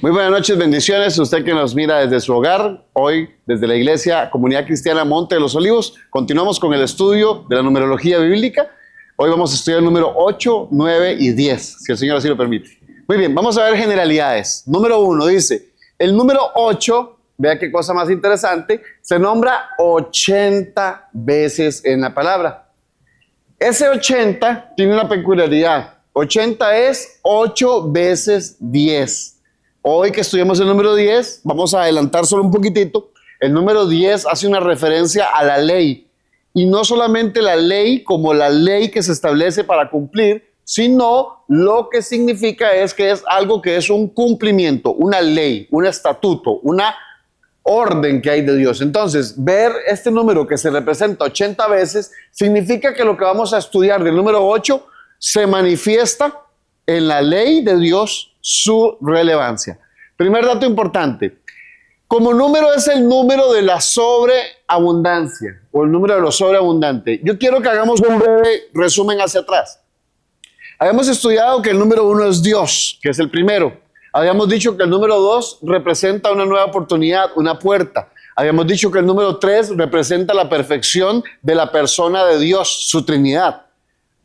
Muy buenas noches, bendiciones. Usted que nos mira desde su hogar, hoy desde la Iglesia Comunidad Cristiana Monte de los Olivos, continuamos con el estudio de la numerología bíblica. Hoy vamos a estudiar el número 8, 9 y 10, si el Señor así lo permite. Muy bien, vamos a ver generalidades. Número 1 dice, el número 8, vea qué cosa más interesante, se nombra 80 veces en la palabra. Ese 80 tiene una peculiaridad. 80 es 8 veces 10. Hoy que estudiamos el número 10, vamos a adelantar solo un poquitito. El número 10 hace una referencia a la ley. Y no solamente la ley como la ley que se establece para cumplir, sino lo que significa es que es algo que es un cumplimiento, una ley, un estatuto, una orden que hay de Dios. Entonces, ver este número que se representa 80 veces significa que lo que vamos a estudiar del número 8 se manifiesta en la ley de Dios su relevancia. Primer dato importante, como número es el número de la sobreabundancia o el número de lo sobreabundante. Yo quiero que hagamos un breve resumen hacia atrás. Habíamos estudiado que el número 1 es Dios, que es el primero. Habíamos dicho que el número 2 representa una nueva oportunidad, una puerta. Habíamos dicho que el número 3 representa la perfección de la persona de Dios, su Trinidad.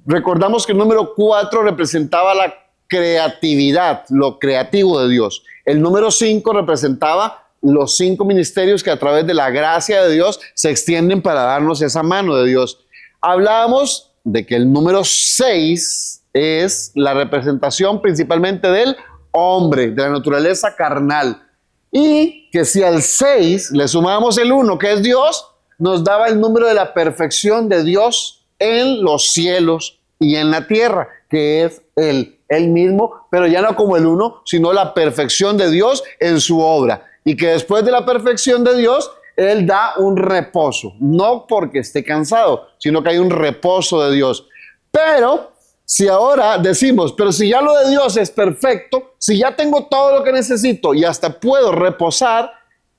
Recordamos que el número 4 representaba la creatividad, lo creativo de Dios. El número 5 representaba los 5 ministerios que a través de la gracia de Dios se extienden para darnos esa mano de Dios. Hablábamos de que el número 6 es la representación principalmente del hombre, de la naturaleza carnal. Y que si al 6 le sumamos el 1, que es Dios, nos daba el número de la perfección de Dios en los cielos y en la tierra, que es Él mismo, pero ya no como el 1, sino la perfección de Dios en su obra. Y que después de la perfección de Dios, Él da un reposo, no porque esté cansado, sino que hay un reposo de Dios. Pero si ahora decimos, pero si ya lo de Dios es perfecto, si ya tengo todo lo que necesito y hasta puedo reposar,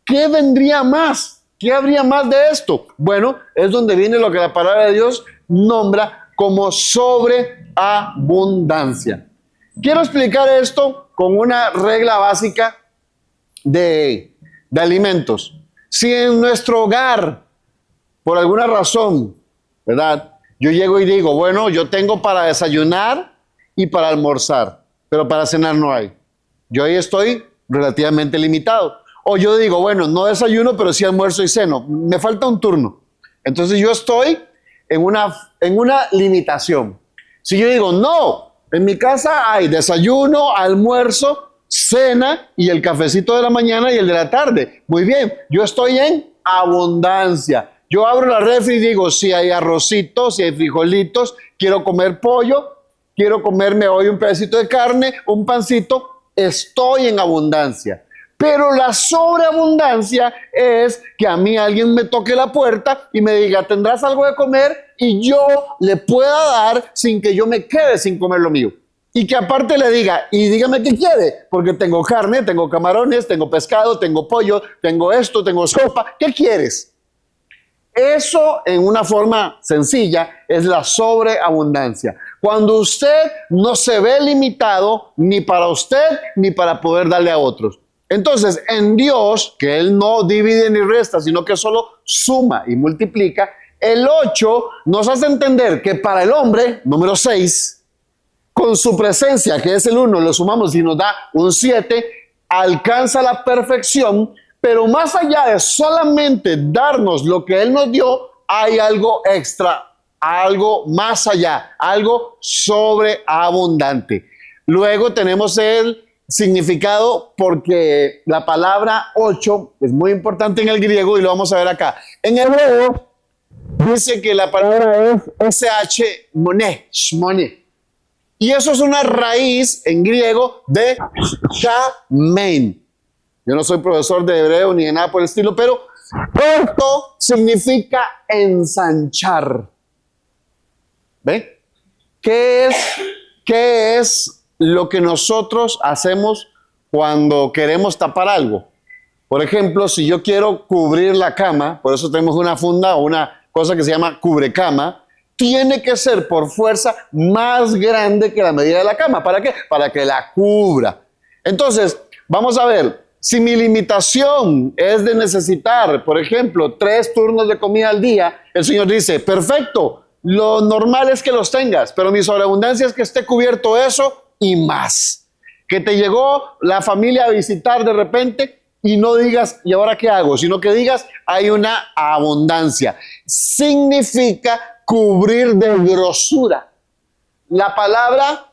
¿qué vendría más? ¿Qué habría más de esto? Bueno, es donde viene lo que la palabra de Dios nombra como sobreabundancia. Quiero explicar esto con una regla básica de alimentos. Si en nuestro hogar, por alguna razón, ¿verdad? Yo llego y digo, bueno, yo tengo para desayunar y para almorzar, pero para cenar no hay. Yo ahí estoy relativamente limitado. O yo digo, bueno, no desayuno, pero sí almuerzo y ceno. Me falta un turno. Entonces yo estoy en una limitación. Si yo digo, no, en mi casa hay desayuno, almuerzo, cena y el cafecito de la mañana y el de la tarde. Muy bien, yo estoy en abundancia. Yo abro la refri y digo, si hay arrocitos, si hay frijolitos, quiero comer pollo, quiero comerme hoy un pedacito de carne, un pancito, estoy en abundancia. Pero la sobreabundancia es que a mí alguien me toque la puerta y me diga, ¿tendrás algo de comer? Y yo le pueda dar sin que yo me quede sin comer lo mío. Y que aparte le diga, y dígame qué quiere, porque tengo carne, tengo camarones, tengo pescado, tengo pollo, tengo esto, tengo sopa. ¿Qué quieres? Eso, en una forma sencilla, es la sobreabundancia. Cuando usted no se ve limitado ni para usted ni para poder darle a otros. Entonces, en Dios, que Él no divide ni resta, sino que solo suma y multiplica, el 8 nos hace entender que para el hombre, número 6, con su presencia, que es el 1, lo sumamos y nos da un 7, alcanza la perfección, pero más allá de solamente darnos lo que Él nos dio, hay algo extra, algo más allá, algo sobreabundante. Luego tenemos el significado, porque la palabra 8 es muy importante en el griego y lo vamos a ver acá. En hebreo dice que la palabra es sh moné, shmoné. Y eso es una raíz en griego de shamen. Yo no soy profesor de hebreo ni de nada por el estilo, pero esto significa ensanchar. ¿Ve? ¿Qué es lo que nosotros hacemos cuando queremos tapar algo? Por ejemplo, si yo quiero cubrir la cama, por eso tenemos una funda o una cosa que se llama cubrecama, tiene que ser por fuerza más grande que la medida de la cama. ¿Para qué? Para que la cubra. Entonces, Vamos a ver, si mi limitación es de necesitar, por ejemplo, 3 turnos de comida al día, el Señor dice, perfecto, lo normal es que los tengas, pero mi sobreabundancia es que esté cubierto eso y más. Que te llegó la familia a visitar de repente y no digas, ¿y ahora qué hago? Sino que digas, hay una abundancia. Significa cubrir de grosura. La palabra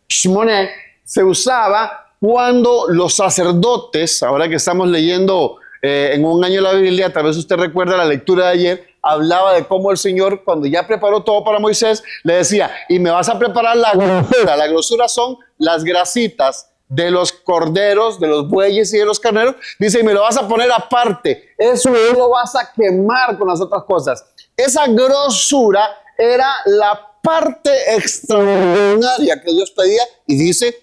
shmoneh se usaba cuando los sacerdotes, ahora que estamos leyendo en un año la Biblia, tal vez usted recuerda la lectura de ayer, hablaba de cómo el Señor, cuando ya preparó todo para Moisés, le decía, y me vas a preparar la grosura. La grosura son las grasitas de los corderos, de los bueyes y de los carneros. Dice, y me lo vas a poner aparte. Eso no lo vas a quemar con las otras cosas. Esa grosura era la parte extraordinaria que Dios pedía, y dice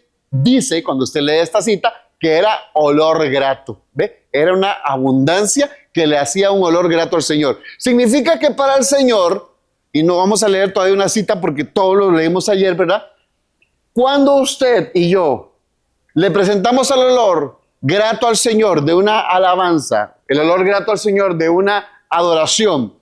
cuando usted lee esta cita, que era olor grato. ¿Ve? Era una abundancia que le hacía un olor grato al Señor. Significa que para el Señor, y no vamos a leer todavía una cita porque todo lo leímos ayer, ¿verdad? Cuando usted y yo le presentamos el olor grato al Señor de una alabanza, el olor grato al Señor de una adoración,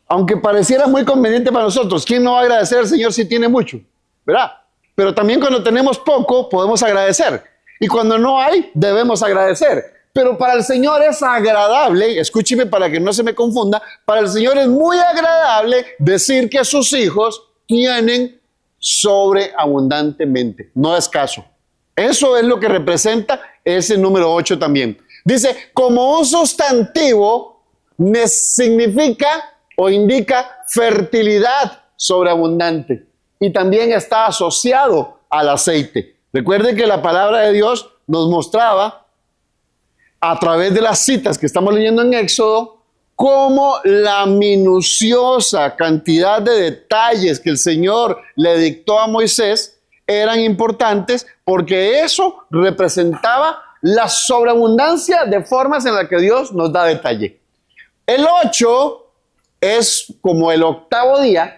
aunque pareciera muy conveniente para nosotros, ¿quién no va a agradecer al Señor si tiene mucho? ¿Verdad? Pero también cuando tenemos poco, podemos agradecer. Y cuando no hay, debemos agradecer. Pero para el Señor es agradable, escúcheme para que no se me confunda, para el Señor es muy agradable decir que sus hijos tienen sobreabundantemente, no escaso. Eso es lo que representa ese número 8 también. Dice, como un sustantivo significa o indica fertilidad sobreabundante, y también está asociado al aceite. Recuerden que la palabra de Dios nos mostraba a través de las citas que estamos leyendo en Éxodo cómo la minuciosa cantidad de detalles que el Señor le dictó a Moisés eran importantes, porque eso representaba la sobreabundancia de formas en las que Dios nos da detalle. El 8 es como el octavo día.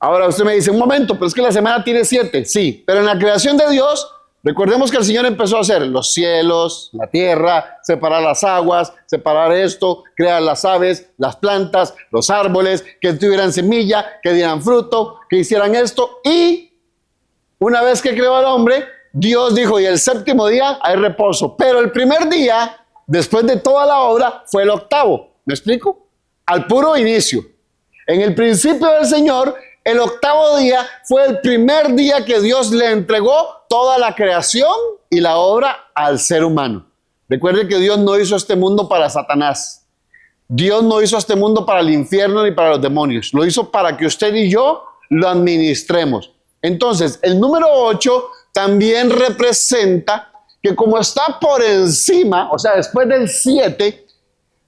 Ahora usted me dice, un momento, pero es que la semana tiene 7. Sí, pero en la creación de Dios, recordemos que el Señor empezó a hacer los cielos, la tierra, separar las aguas, separar esto, crear las aves, las plantas, los árboles, que tuvieran semilla, que dieran fruto, que hicieran esto. Y una vez que creó al hombre, Dios dijo, y el séptimo día hay reposo. Pero el primer día, después de toda la obra, fue el octavo. ¿Me explico? Al puro inicio. En el principio del Señor, el octavo día fue el primer día que Dios le entregó toda la creación y la obra al ser humano. Recuerde que Dios no hizo este mundo para Satanás. Dios no hizo este mundo para el infierno ni para los demonios. Lo hizo para que usted y yo lo administremos. Entonces, el número 8 también representa que, como está por encima, o sea, después del 7,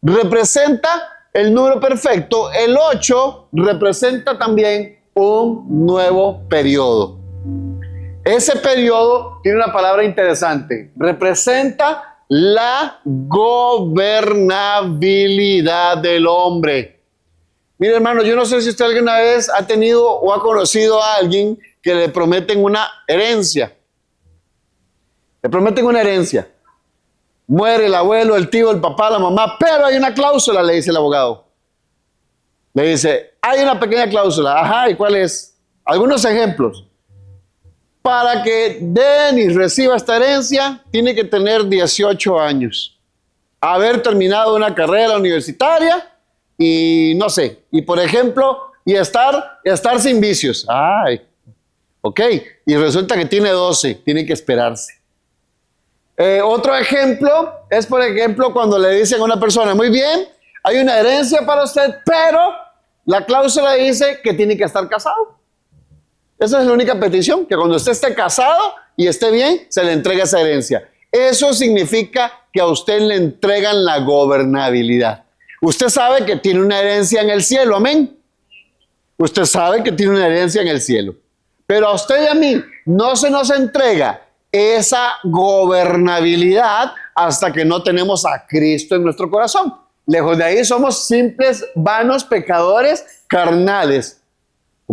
representa el número perfecto. El 8 representa también un nuevo periodo. Ese periodo tiene una palabra interesante. Representa la gobernabilidad del hombre. Mire, hermano, yo no sé si usted alguna vez ha tenido o ha conocido a alguien que le prometen una herencia. Le prometen una herencia. Muere el abuelo, el tío, el papá, la mamá, pero hay una cláusula, le dice el abogado. Le dice, hay una pequeña cláusula. Ajá, ¿y cuál es? Algunos ejemplos. Para que den y reciba esta herencia, tiene que tener 18 años. Haber terminado una carrera universitaria y no sé. Y por ejemplo, y estar sin vicios. Ay, ok. Y resulta que tiene 12, tiene que esperarse. Otro ejemplo es, por ejemplo, cuando le dicen a una persona, muy bien, hay una herencia para usted, pero la cláusula dice que tiene que estar casado. Esa es la única petición, que cuando usted esté casado y esté bien, se le entrega esa herencia. Eso significa que a usted le entregan la gobernabilidad. Usted sabe que tiene una herencia en el cielo, amén. Usted sabe que tiene una herencia en el cielo. Pero a usted y a mí no se nos entrega esa gobernabilidad hasta que no tenemos a Cristo en nuestro corazón. Lejos de ahí somos simples, vanos, pecadores, carnales.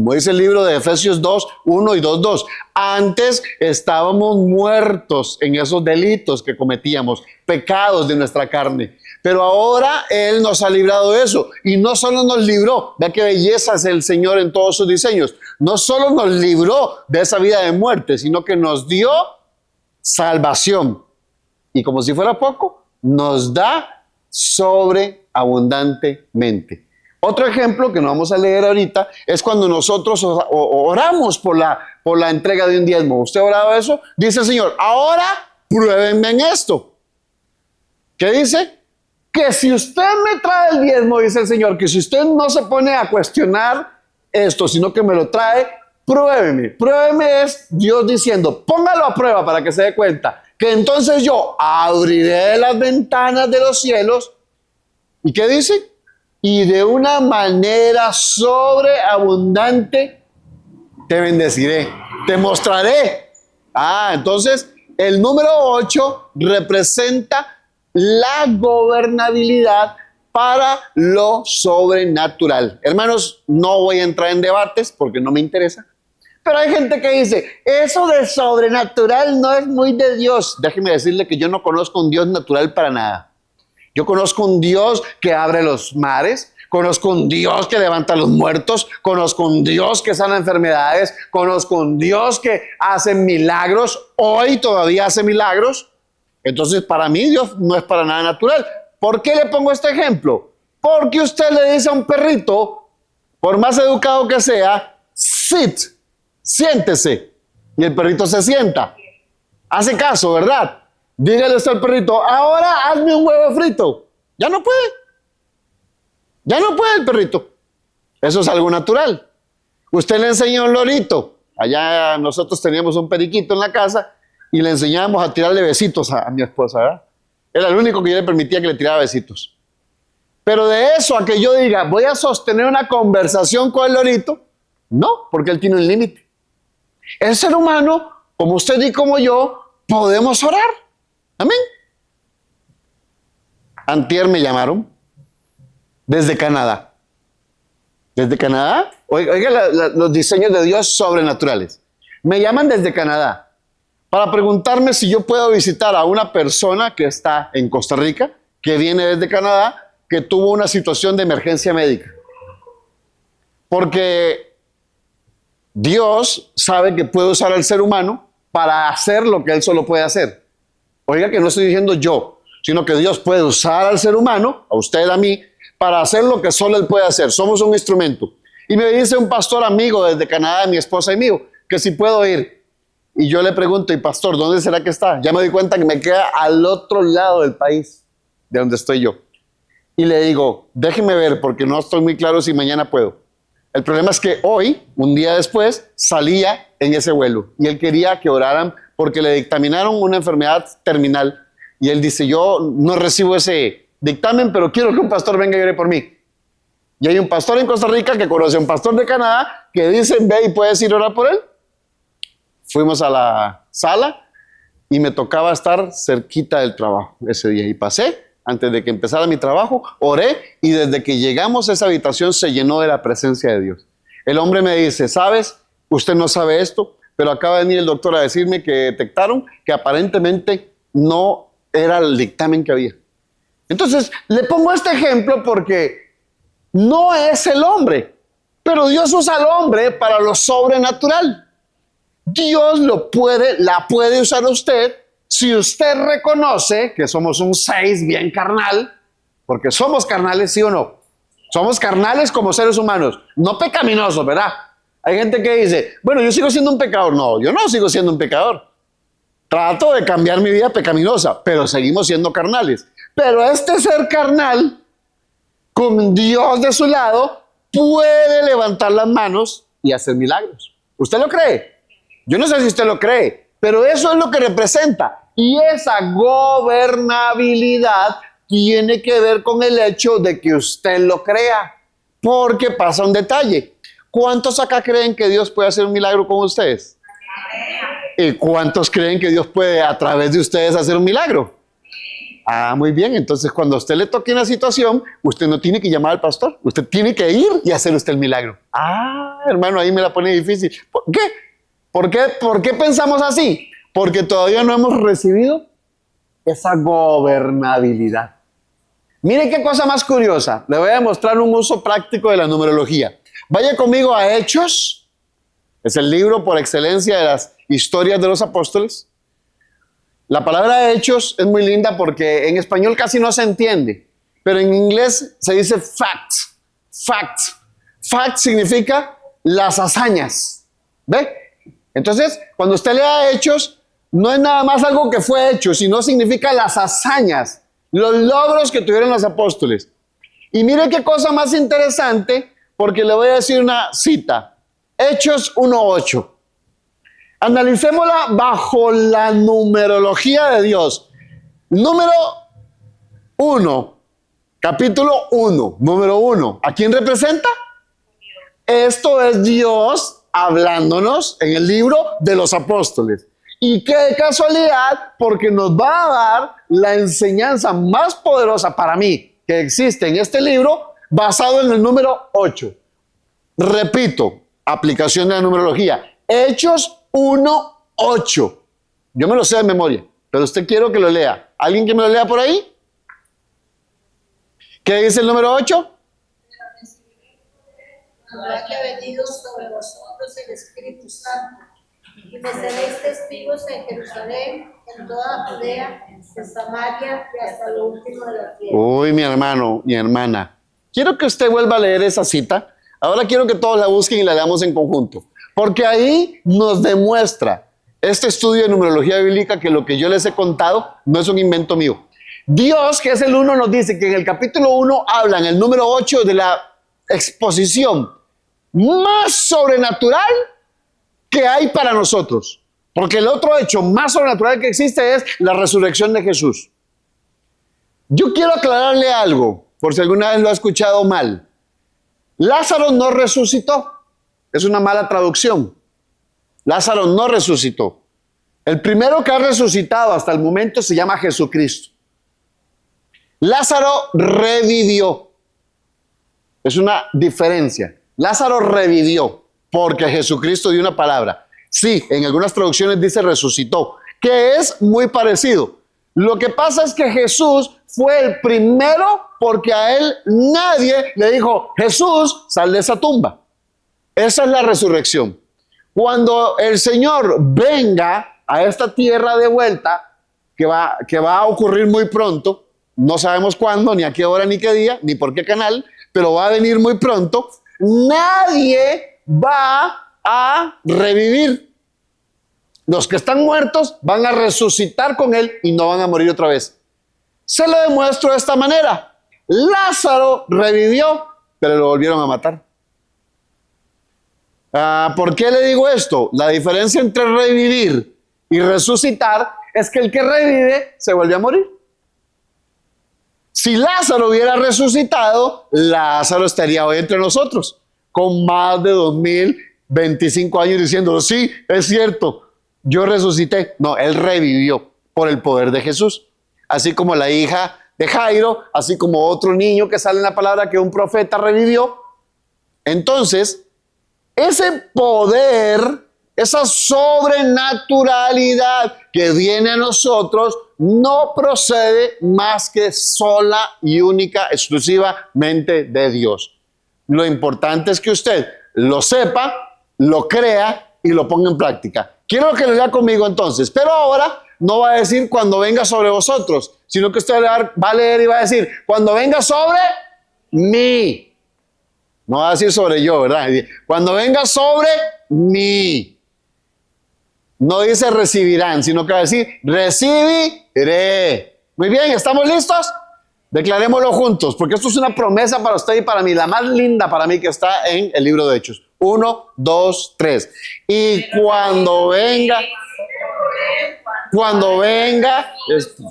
Como dice el libro de Efesios 2, 1 y 2, 2. Antes estábamos muertos en esos delitos que cometíamos, pecados de nuestra carne. Pero ahora Él nos ha librado de eso. Y no solo nos libró, vea qué belleza es el Señor en todos sus diseños. No solo nos libró de esa vida de muerte, sino que nos dio salvación. Y como si fuera poco, nos da sobreabundantemente. Otro ejemplo que no vamos a leer ahorita es cuando nosotros oramos por la entrega de un diezmo. ¿Usted ha orado eso? Dice el Señor, ahora pruébenme en esto. ¿Qué dice? Que si usted me trae el diezmo, dice el Señor, que si usted no se pone a cuestionar esto, sino que me lo trae, pruébeme. Pruébeme es Dios diciendo, póngalo a prueba para que se dé cuenta, que entonces yo abriré las ventanas de los cielos. ¿Y qué dice? Y de una manera sobreabundante te bendeciré, te mostraré. Entonces el número 8 representa la gobernabilidad para lo sobrenatural. Hermanos, no voy a entrar en debates porque no me interesa. Pero hay gente que dice, eso de sobrenatural no es muy de Dios. Déjeme decirle que yo no conozco un Dios natural para nada. Yo conozco un Dios que abre los mares, conozco un Dios que levanta a los muertos, conozco un Dios que sana enfermedades, conozco un Dios que hace milagros, hoy todavía hace milagros. Entonces, para mí Dios no es para nada natural. ¿Por qué le pongo este ejemplo? Porque usted le dice a un perrito, por más educado que sea, sit, siéntese, y el perrito se sienta. Hace caso, ¿verdad? Dígale usted al perrito, ahora hazme un huevo frito. Ya no puede. Ya no puede el perrito. Eso es algo natural. Usted le enseña a un lorito. Allá nosotros teníamos un periquito en la casa y le enseñábamos a tirarle besitos a mi esposa, ¿verdad? Era el único que yo le permitía que le tirara besitos. Pero de eso a que yo diga, voy a sostener una conversación con el lorito, no, porque él tiene un límite. El ser humano, como usted y como yo, podemos orar. Amén. Antier me llamaron desde Canadá. Desde Canadá, oiga los diseños de Dios sobrenaturales. Me llaman desde Canadá para preguntarme si yo puedo visitar a una persona que está en Costa Rica, que viene desde Canadá, que tuvo una situación de emergencia médica. Porque Dios sabe que puede usar al ser humano para hacer lo que Él solo puede hacer. Oiga que no estoy diciendo yo, sino que Dios puede usar al ser humano, a usted, a mí, para hacer lo que solo Él puede hacer. Somos un instrumento. Y me dice un pastor amigo desde Canadá, mi esposa y mío, que si puedo ir. Y yo le pregunto, y pastor, ¿dónde será que está? Ya me di cuenta que me queda al otro lado del país, de donde estoy yo. Y le digo, déjeme ver, porque no estoy muy claro si mañana puedo. El problema es que hoy, un día después, salía en ese vuelo. Y él quería que oraran porque le dictaminaron una enfermedad terminal. Y él dice, yo no recibo ese dictamen, pero quiero que un pastor venga y ore por mí. Y hay un pastor en Costa Rica que conoce a un pastor de Canadá que dice, ve y puedes ir a orar por él. Fuimos a la sala y me tocaba estar cerquita del trabajo ese día. Y pasé, antes de que empezara mi trabajo, oré y desde que llegamos esa habitación se llenó de la presencia de Dios. El hombre me dice, ¿sabes? Usted no sabe esto, pero acaba de venir el doctor a decirme que detectaron que aparentemente no era el dictamen que había. Entonces, le pongo este ejemplo porque no es el hombre, pero Dios usa al hombre para lo sobrenatural. Dios la puede usar a usted si usted reconoce que somos un 6 bien carnal, porque somos carnales, ¿sí o no? Somos carnales como seres humanos, no pecaminosos, ¿verdad? Hay gente que dice, bueno, yo sigo siendo un pecador. No, yo no sigo siendo un pecador. Trato de cambiar mi vida pecaminosa, pero seguimos siendo carnales. Pero este ser carnal, con Dios de su lado, puede levantar las manos y hacer milagros. ¿Usted lo cree? Yo no sé si usted lo cree, pero eso es lo que representa. Y esa gobernabilidad tiene que ver con el hecho de que usted lo crea. Porque pasa un detalle. ¿Cuántos acá creen que Dios puede hacer un milagro con ustedes? ¿Y cuántos creen que Dios puede a través de ustedes hacer un milagro? Ah, muy bien. Entonces, cuando a usted le toque una situación, usted no tiene que llamar al pastor. Usted tiene que ir y hacer usted el milagro. Ah, hermano, ahí me la pone difícil. ¿Por qué? ¿Por qué pensamos así? Porque todavía no hemos recibido esa gobernabilidad. Mire qué cosa más curiosa. Le voy a mostrar un uso práctico de la numerología. Vaya conmigo a Hechos. Es el libro por excelencia de las historias de los apóstoles. La palabra hechos es muy linda porque en español casi no se entiende, pero en inglés se dice fact. Fact. Fact significa las hazañas. ¿Ve? Entonces, cuando usted lea hechos, no es nada más algo que fue hecho, sino significa las hazañas, los logros que tuvieron los apóstoles. Y mire qué cosa más interesante, porque le voy a decir una cita. Hechos 1:8. Analicémosla bajo la numerología de Dios. Número 1, capítulo 1, número 1. ¿A quién representa? Esto es Dios hablándonos en el libro de los apóstoles. Y qué casualidad, porque nos va a dar la enseñanza más poderosa para mí que existe en este libro, basado en el número 8. Repito, aplicación de la numerología. Hechos 1:8. Yo me lo sé de memoria, pero usted quiero que lo lea. ¿Alguien que me lo lea por ahí? ¿Qué dice el número 8? Habrá que ha venido sobre vosotros el Espíritu Santo, y me seréis testigos en Jerusalén, en toda Judea, en Samaria y hasta lo último de la tierra. Uy, mi hermano, mi hermana. Quiero que usted vuelva a leer esa cita. Ahora quiero que todos la busquen y la leamos en conjunto. Porque ahí nos demuestra este estudio de numerología bíblica que lo que yo les he contado no es un invento mío. Dios, que es el 1, nos dice que en el capítulo 1 habla en el número 8 de la exposición más sobrenatural que hay para nosotros. Porque el otro hecho más sobrenatural que existe es la resurrección de Jesús. Yo quiero aclararle algo, por si alguna vez lo ha escuchado mal. Lázaro no resucitó. Es una mala traducción. Lázaro no resucitó. El primero que ha resucitado hasta el momento se llama Jesucristo. Lázaro revivió. Es una diferencia. Lázaro revivió porque Jesucristo dio una palabra. Sí, en algunas traducciones dice resucitó, que es muy parecido. Lo que pasa es que Jesús fue el primero porque a él nadie le dijo, Jesús, sal de esa tumba. Esa es la resurrección. Cuando el Señor venga a esta tierra de vuelta, que va a ocurrir muy pronto, no sabemos cuándo, ni a qué hora, ni qué día, ni por qué canal, pero va a venir muy pronto, nadie va a revivir. Los que están muertos van a resucitar con Él y no van a morir otra vez. Se lo demuestro de esta manera. Lázaro revivió, pero lo volvieron a matar. ¿Por qué le digo esto? La diferencia entre revivir y resucitar es que el que revive se vuelve a morir. Si Lázaro hubiera resucitado, Lázaro estaría hoy entre nosotros, con más de 2025 años diciendo, sí, es cierto, yo resucité. No, él revivió por el poder de Jesús. Así como la hija de Jairo, así como otro niño que sale en la palabra que un profeta revivió. Entonces, ese poder, esa sobrenaturalidad que viene a nosotros, no procede más que sola y única, exclusivamente de Dios. Lo importante es que usted lo sepa, lo crea y lo ponga en práctica. Quiero que lo lea conmigo entonces, pero ahora no va a decir cuando venga sobre vosotros, sino que usted va a leer y va a decir cuando venga sobre mí. No va a decir sobre yo, ¿verdad? Cuando venga sobre mí. No dice recibirán, sino que va a decir recibiré. Muy bien, ¿estamos listos? Declarémoslo juntos, porque esto es una promesa para usted y para mí, la más linda para mí que está en el libro de Hechos. 1, 2, 3. Y cuando venga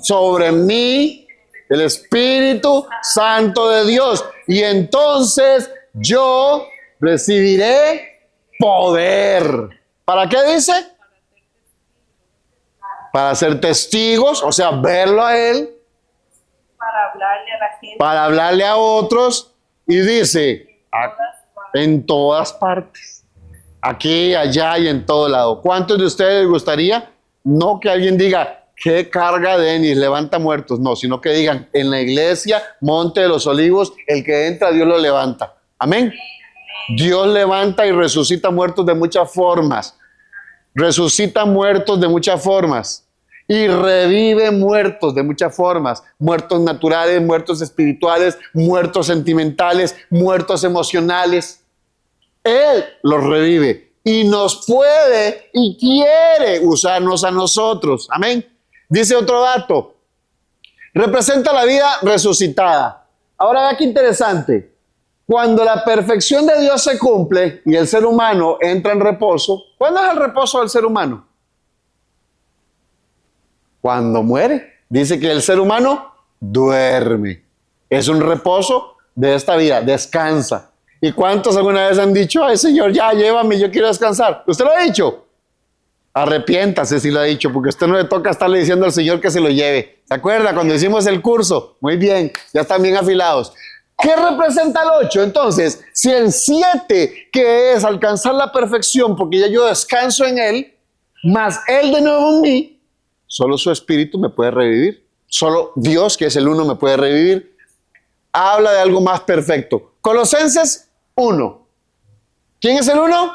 sobre mí el Espíritu Santo de Dios, y entonces yo recibiré poder. ¿Para qué dice? Para ser testigos, o sea, verlo a Él, para hablarle a otros, y dice, en todas partes, aquí, allá y en todo lado. ¿Cuántos de ustedes les gustaría no que alguien diga, qué carga Denis, levanta muertos? No, sino que digan, en la iglesia, Monte de los Olivos, el que entra, Dios lo levanta. Amén. Dios levanta y resucita muertos de muchas formas. Resucita muertos de muchas formas. Y revive muertos de muchas formas. Muertos naturales, muertos espirituales, muertos sentimentales, muertos emocionales. Él los revive y nos puede y quiere usarnos a nosotros. Amén. Dice otro dato. Representa la vida resucitada. Ahora vea qué interesante. Cuando la perfección de Dios se cumple y el ser humano entra en reposo, ¿cuándo es el reposo del ser humano? Cuando muere. Dice que el ser humano duerme. Es un reposo de esta vida, descansa. ¿Y cuántos alguna vez han dicho, ay Señor, ya llévame, yo quiero descansar? ¿Usted lo ha dicho? Arrepiéntase si lo ha dicho, porque a usted no le toca estarle diciendo al Señor que se lo lleve. ¿Se acuerda cuando hicimos el curso? Muy bien, ya están bien afilados. ¿Qué representa el 8? Entonces, si el 7, que es alcanzar la perfección, porque ya yo descanso en Él, más Él de nuevo en mí, solo su Espíritu me puede revivir. Solo Dios, que es el 1, me puede revivir. Habla de algo más perfecto. Colosenses 1. ¿Quién es el 1?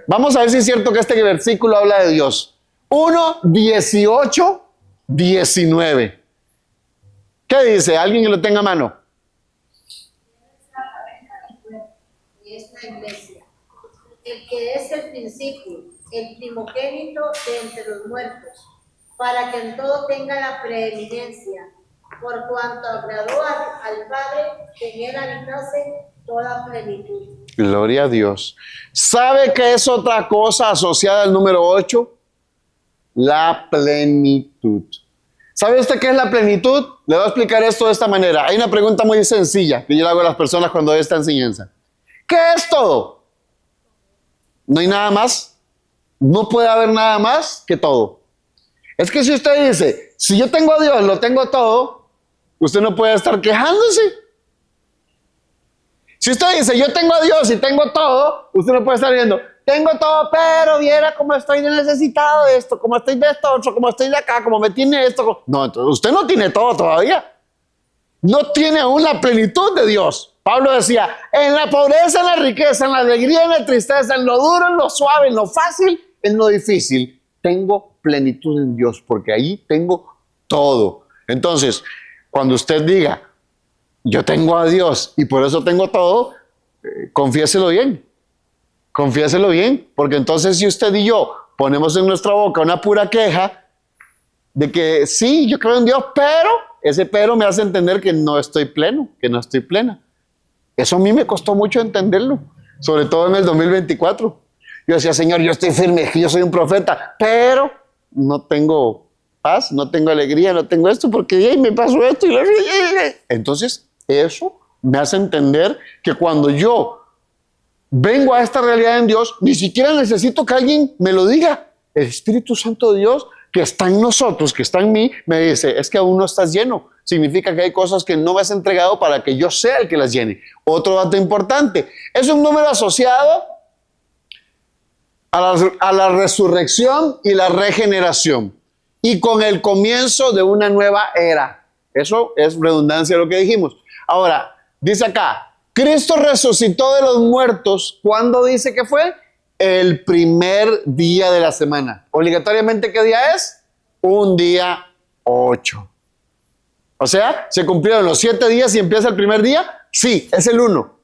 Vamos a ver si es cierto que este versículo habla de Dios. 1, 18, 19. ¿Qué dice? ¿Alguien que lo tenga a mano? Y es la iglesia, el que es el principio, el primogénito de entre los muertos, para que en todo tenga la preeminencia, por cuanto agradó al Padre, que en él habitase toda plenitud. Gloria a Dios. ¿Sabe qué es otra cosa asociada al número 8? La plenitud. ¿Sabe usted qué es la plenitud? Le voy a explicar esto de esta manera. Hay una pregunta muy sencilla que yo le hago a las personas cuando doy esta enseñanza. ¿Qué es todo? No hay nada más. No puede haber nada más que todo. Es que si usted dice, si yo tengo a Dios, lo tengo todo, usted no puede estar quejándose. Si usted dice, yo tengo a Dios y tengo todo, usted no puede estar diciendo, tengo todo, pero viera cómo estoy necesitado de esto, cómo estoy de esto otro, cómo estoy de acá, cómo me tiene esto. No, entonces usted no tiene todo todavía. No tiene aún la plenitud de Dios. Pablo decía, en la pobreza, en la riqueza, en la alegría, en la tristeza, en lo duro, en lo suave, en lo fácil, en lo difícil, tengo plenitud en Dios, porque ahí tengo todo. Entonces, cuando usted diga, yo tengo a Dios y por eso tengo todo, confiéselo bien. Confiéselo bien, porque entonces si usted y yo ponemos en nuestra boca una pura queja de que sí, yo creo en Dios, pero ese pero me hace entender que no estoy pleno, que no estoy plena. Eso a mí me costó mucho entenderlo, sobre todo en el 2024. Yo decía, Señor, yo estoy firme, yo soy un profeta, pero no tengo paz, no tengo alegría, no tengo esto, porque me pasó esto. Entonces, eso me hace entender que cuando yo vengo a esta realidad en Dios, ni siquiera necesito que alguien me lo diga. El Espíritu Santo de Dios que está en nosotros, que está en mí, me dice, es que aún no estás lleno. Significa que hay cosas que no me has entregado para que yo sea el que las llene. Otro dato importante, es un número asociado a la resurrección y la regeneración y con el comienzo de una nueva era. Eso es redundancia de lo que dijimos. Ahora, dice acá, Cristo resucitó de los muertos. ¿Cuándo dice que fue? El primer día de la semana. Obligatoriamente, ¿qué día es? Un día 8. O sea, ¿se cumplieron los 7 días y empieza el primer día? Sí, es el 1.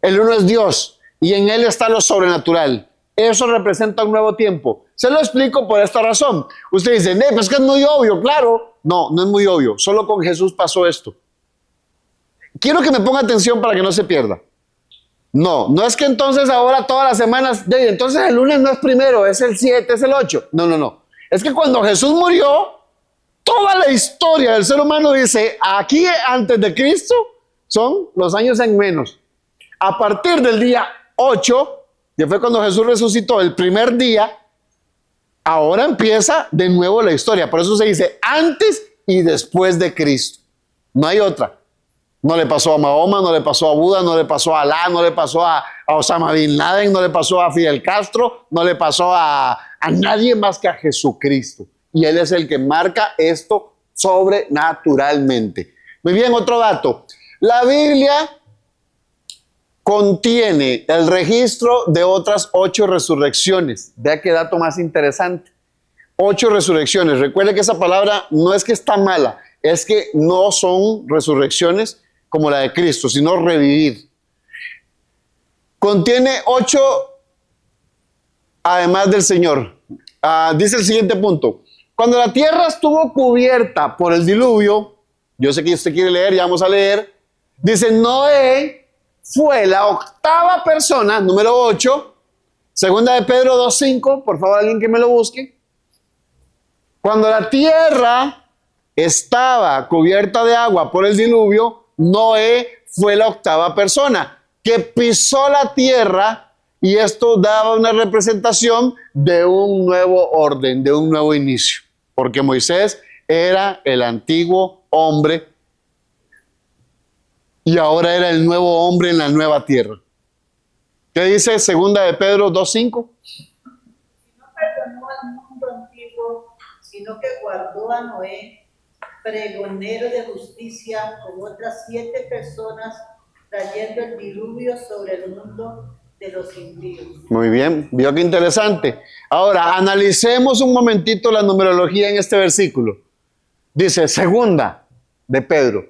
El 1 es Dios y en Él está lo sobrenatural. Eso representa un nuevo tiempo. Se lo explico por esta razón. Usted dice, pues es que es muy obvio. Claro, no, no es muy obvio. Solo con Jesús pasó esto. Quiero que me ponga atención para que no se pierda. No es que entonces ahora todas las semanas, entonces el lunes no es primero, es el 7, es el 8. No. Es que cuando Jesús murió, toda la historia del ser humano dice, aquí antes de Cristo son los años en menos. A partir del día 8, que fue cuando Jesús resucitó el primer día, ahora empieza de nuevo la historia. Por eso se dice antes y después de Cristo. No hay otra. No le pasó a Mahoma, no le pasó a Buda, no le pasó a Alá, no le pasó a Osama Bin Laden, no le pasó a Fidel Castro, no le pasó a nadie más que a Jesucristo. Y Él es el que marca esto sobrenaturalmente. Muy bien, otro dato. La Biblia contiene el registro de otras 8 resurrecciones. Vea qué dato más interesante. 8 resurrecciones. Recuerde que esa palabra no es que está mala, es que no son resurrecciones como la de Cristo, sino revivir. Contiene 8 además del Señor. Dice el siguiente punto. Cuando la tierra estuvo cubierta por el diluvio, yo sé que usted quiere leer, ya vamos a leer, dice Noé fue la 8ª persona, número 8, segunda de Pedro 2:5, por favor alguien que me lo busque. Cuando la tierra estaba cubierta de agua por el diluvio, Noé fue la 8ª persona que pisó la tierra, y esto daba una representación de un nuevo orden, de un nuevo inicio, porque Moisés era el antiguo hombre y ahora era el nuevo hombre en la nueva tierra. ¿Qué dice segunda de Pedro 2:5? No perdonó al mundo antiguo, sino que guardó a Noé, pregonero de justicia, con otras 7 personas, trayendo el diluvio sobre el mundo de los impíos. Muy bien, vio qué interesante. Ahora, analicemos un momentito la numerología en este versículo. Dice segunda de Pedro.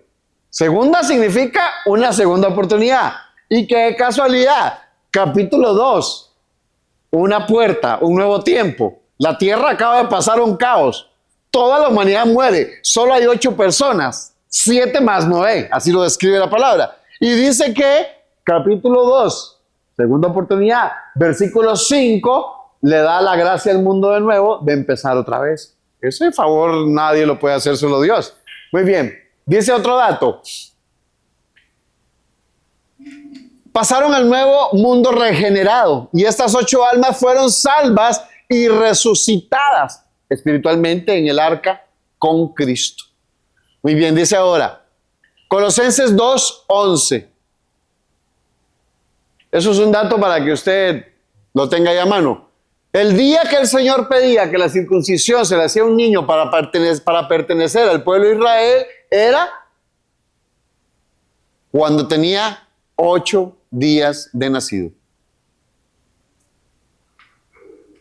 Segunda significa una segunda oportunidad. Y qué casualidad, capítulo 2, una puerta, un nuevo tiempo. La tierra acaba de pasar un caos. Toda la humanidad muere. Solo hay 8 personas, 7 más Noé. Así lo describe la palabra. Y dice que capítulo 2, segunda oportunidad, versículo 5, le da la gracia al mundo de nuevo de empezar otra vez. Ese favor nadie lo puede hacer, solo Dios. Muy bien, dice otro dato. Pasaron al nuevo mundo regenerado y estas 8 almas fueron salvas y resucitadas espiritualmente en el arca con Cristo. Muy bien, dice ahora, Colosenses 2:11. Eso es un dato para que usted lo tenga ahí a mano. El día que el Señor pedía que la circuncisión se le hacía a un niño para pertenecer al pueblo de Israel, era cuando tenía 8 días de nacido.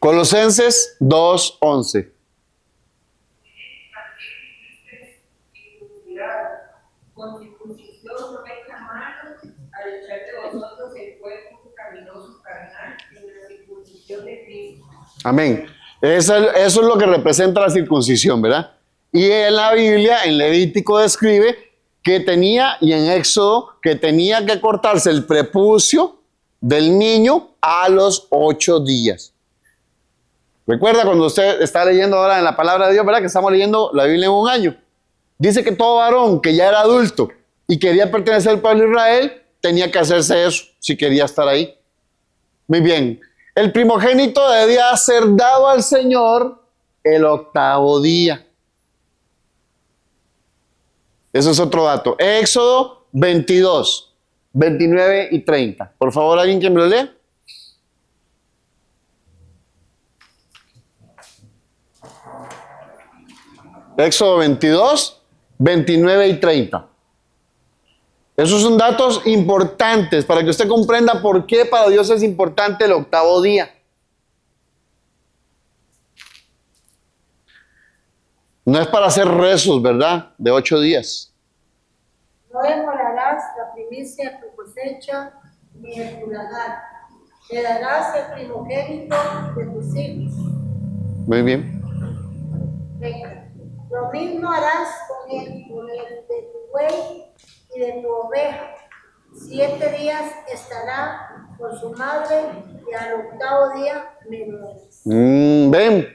Colosenses 2:11. Con circuncisión no hay mano al echar de vosotros el cuerpo pecaminoso carnal en la circuncisión de Cristo. Amén. Eso es lo que representa la circuncisión, ¿verdad? Y en la Biblia, en Levítico describe que tenía, y en Éxodo, que tenía que cortarse el prepucio del niño a los 8 días. Recuerda cuando usted está leyendo ahora en la palabra de Dios, ¿verdad? Que estamos leyendo la Biblia en un año. Dice que todo varón que ya era adulto y quería pertenecer al pueblo de Israel, tenía que hacerse eso si quería estar ahí. Muy bien. El primogénito debía ser dado al Señor el 8º día. Eso es otro dato. Éxodo 22, 29 y 30. Por favor, alguien que me lo lea. Éxodo 22, 29 y 30. Esos son datos importantes para que usted comprenda por qué para Dios es importante el 8º día. No es para hacer rezos, ¿verdad? De 8 días. No demorarás la primicia de tu cosecha ni de tu lagar. Le darás el primogénito de tus hijos. Muy bien. Venga. Lo mismo harás con el de tu buey y de tu oveja. 7 días estará por su madre y al 8º día menores.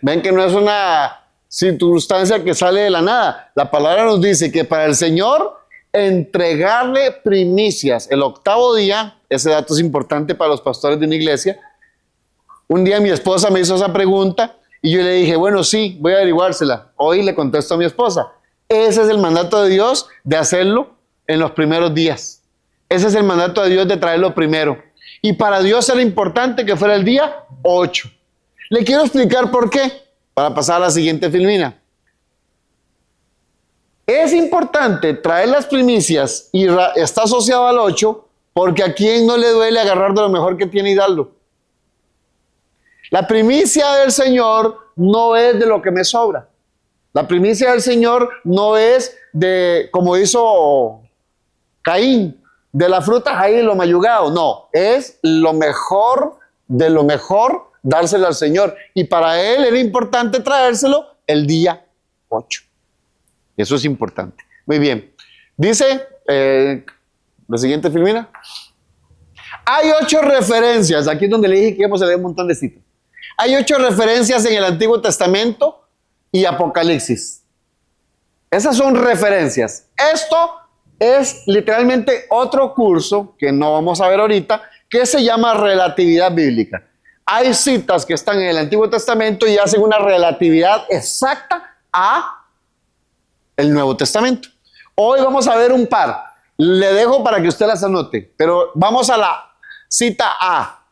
Ven que no es una circunstancia que sale de la nada. La palabra nos dice que para el Señor entregarle primicias el 8º día, ese dato es importante para los pastores de una iglesia. Un día mi esposa me hizo esa pregunta y yo le dije, bueno, sí, voy a averiguársela. Hoy le contesto a mi esposa. Ese es el mandato de Dios de hacerlo en los primeros días. Ese es el mandato de Dios de traerlo primero. Y para Dios era importante que fuera el día 8. Le quiero explicar por qué, para pasar a la siguiente filmina. Es importante traer las primicias y está asociado al 8 porque a quien no le duele agarrar de lo mejor que tiene y darlo. La primicia del Señor no es de lo que me sobra. La primicia del Señor no es de, como hizo Caín, de la fruta ahí lo mayugado. No, es lo mejor de lo mejor dárselo al Señor. Y para él era importante traérselo el día 8. Eso es importante. Muy bien. Dice, la siguiente filmina. Hay 8 referencias. Aquí es donde le dije que íbamos a leer un montón de citas. Hay 8 referencias en el Antiguo Testamento y Apocalipsis. Esas son referencias. Esto es literalmente otro curso que no vamos a ver ahorita, que se llama relatividad bíblica. Hay citas que están en el Antiguo Testamento y hacen una relatividad exacta a el Nuevo Testamento. Hoy vamos a ver un par. Le dejo para que usted las anote, pero vamos a la cita A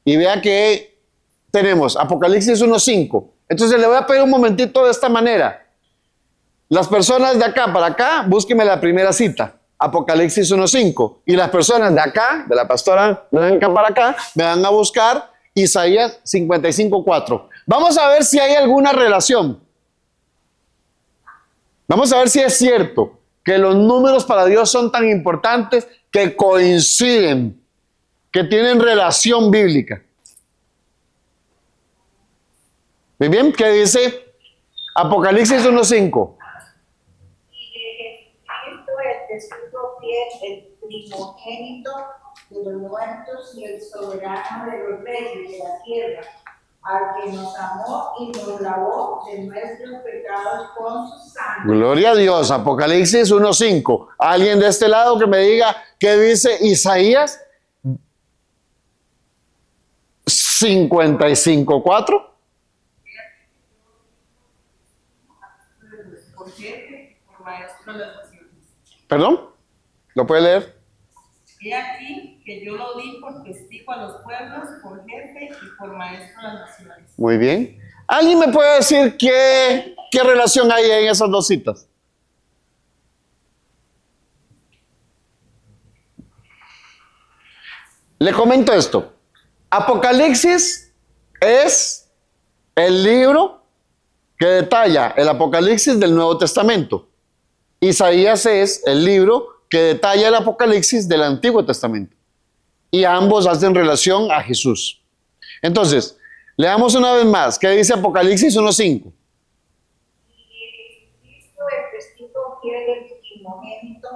y vea que tenemos Apocalipsis 1:5. Entonces le voy a pedir un momentito de esta manera. Las personas de acá para acá, búsqueme la primera cita, Apocalipsis 1:5. Y las personas de acá, de la pastora de acá para acá, me van a buscar Isaías 55:4. Vamos a ver si hay alguna relación. Vamos a ver si es cierto que los números para Dios son tan importantes que coinciden, que tienen relación bíblica. Muy bien, ¿qué dice Apocalipsis 1:5? Y de Jesucristo, el testigo fiel, el primogénito de los muertos y el soberano de los reyes de la tierra, al que nos amó y nos lavó de nuestros pecados con su sangre. Gloria a Dios, Apocalipsis 1:5. ¿Alguien de este lado que me diga qué dice Isaías 55:4? Por jefe, por maestro de las naciones. ¿Perdón? ¿Lo puede leer? He aquí que yo lo di por testigo a los pueblos, por jefe y por maestro de las naciones. Muy bien. ¿Alguien me puede decir qué relación hay en esas dos citas? Le comento esto. Apocalipsis es el libro que detalla el Apocalipsis del Nuevo Testamento. Isaías es el libro que detalla el Apocalipsis del Antiguo Testamento. Y ambos hacen relación a Jesús. Entonces, leamos una vez más. ¿Qué dice Apocalipsis 1:5? Y Jesucristo, el testigo fiel, el primogénito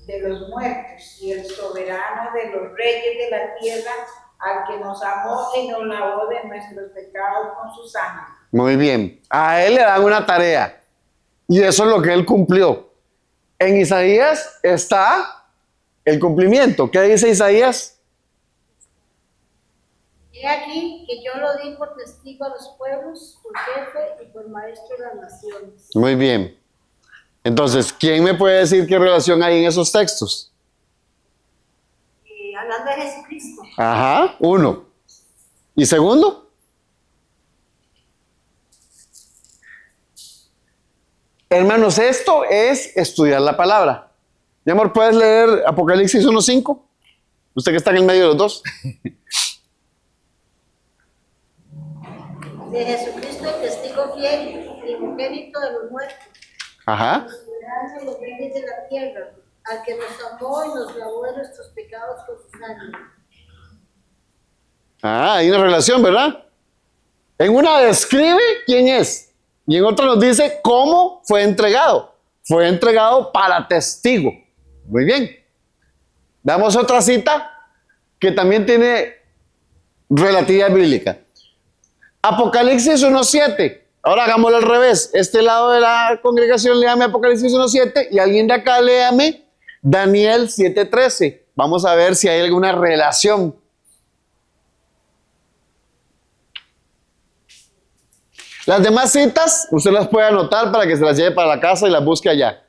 de los muertos y el soberano de los reyes de la tierra, al que nos amó y nos lavó de nuestros pecados con su sangre. Muy bien. A él le dan una tarea. Y eso es lo que él cumplió. En Isaías está el cumplimiento. ¿Qué dice Isaías? He aquí que yo lo di por testigo a los pueblos, por jefe y por maestro de las naciones. Muy bien. Entonces, ¿quién me puede decir qué relación hay en esos textos? Hablando de Jesucristo. Ajá, uno. ¿Y segundo? Hermanos, esto es estudiar la palabra. Mi amor, ¿puedes leer Apocalipsis 1:5? Usted que está en el medio de los dos. De Jesucristo, el testigo fiel, primogénito de los muertos, Ajá. soberano de los reyes de la tierra, al que nos amó y nos lavó de nuestros pecados con su sangre. Ah, hay una relación, ¿verdad? En una describe quién es y en otra nos dice cómo fue entregado. Fue entregado para testigo. Muy bien. Damos otra cita que también tiene relatividad bíblica. Apocalipsis 1:7. Ahora hagámoslo al revés. Este lado de la congregación léame Apocalipsis 1:7 y alguien de acá léame Daniel 7:13. Vamos a ver si hay alguna relación. Las demás citas, usted las puede anotar para que se las lleve para la casa y las busque allá.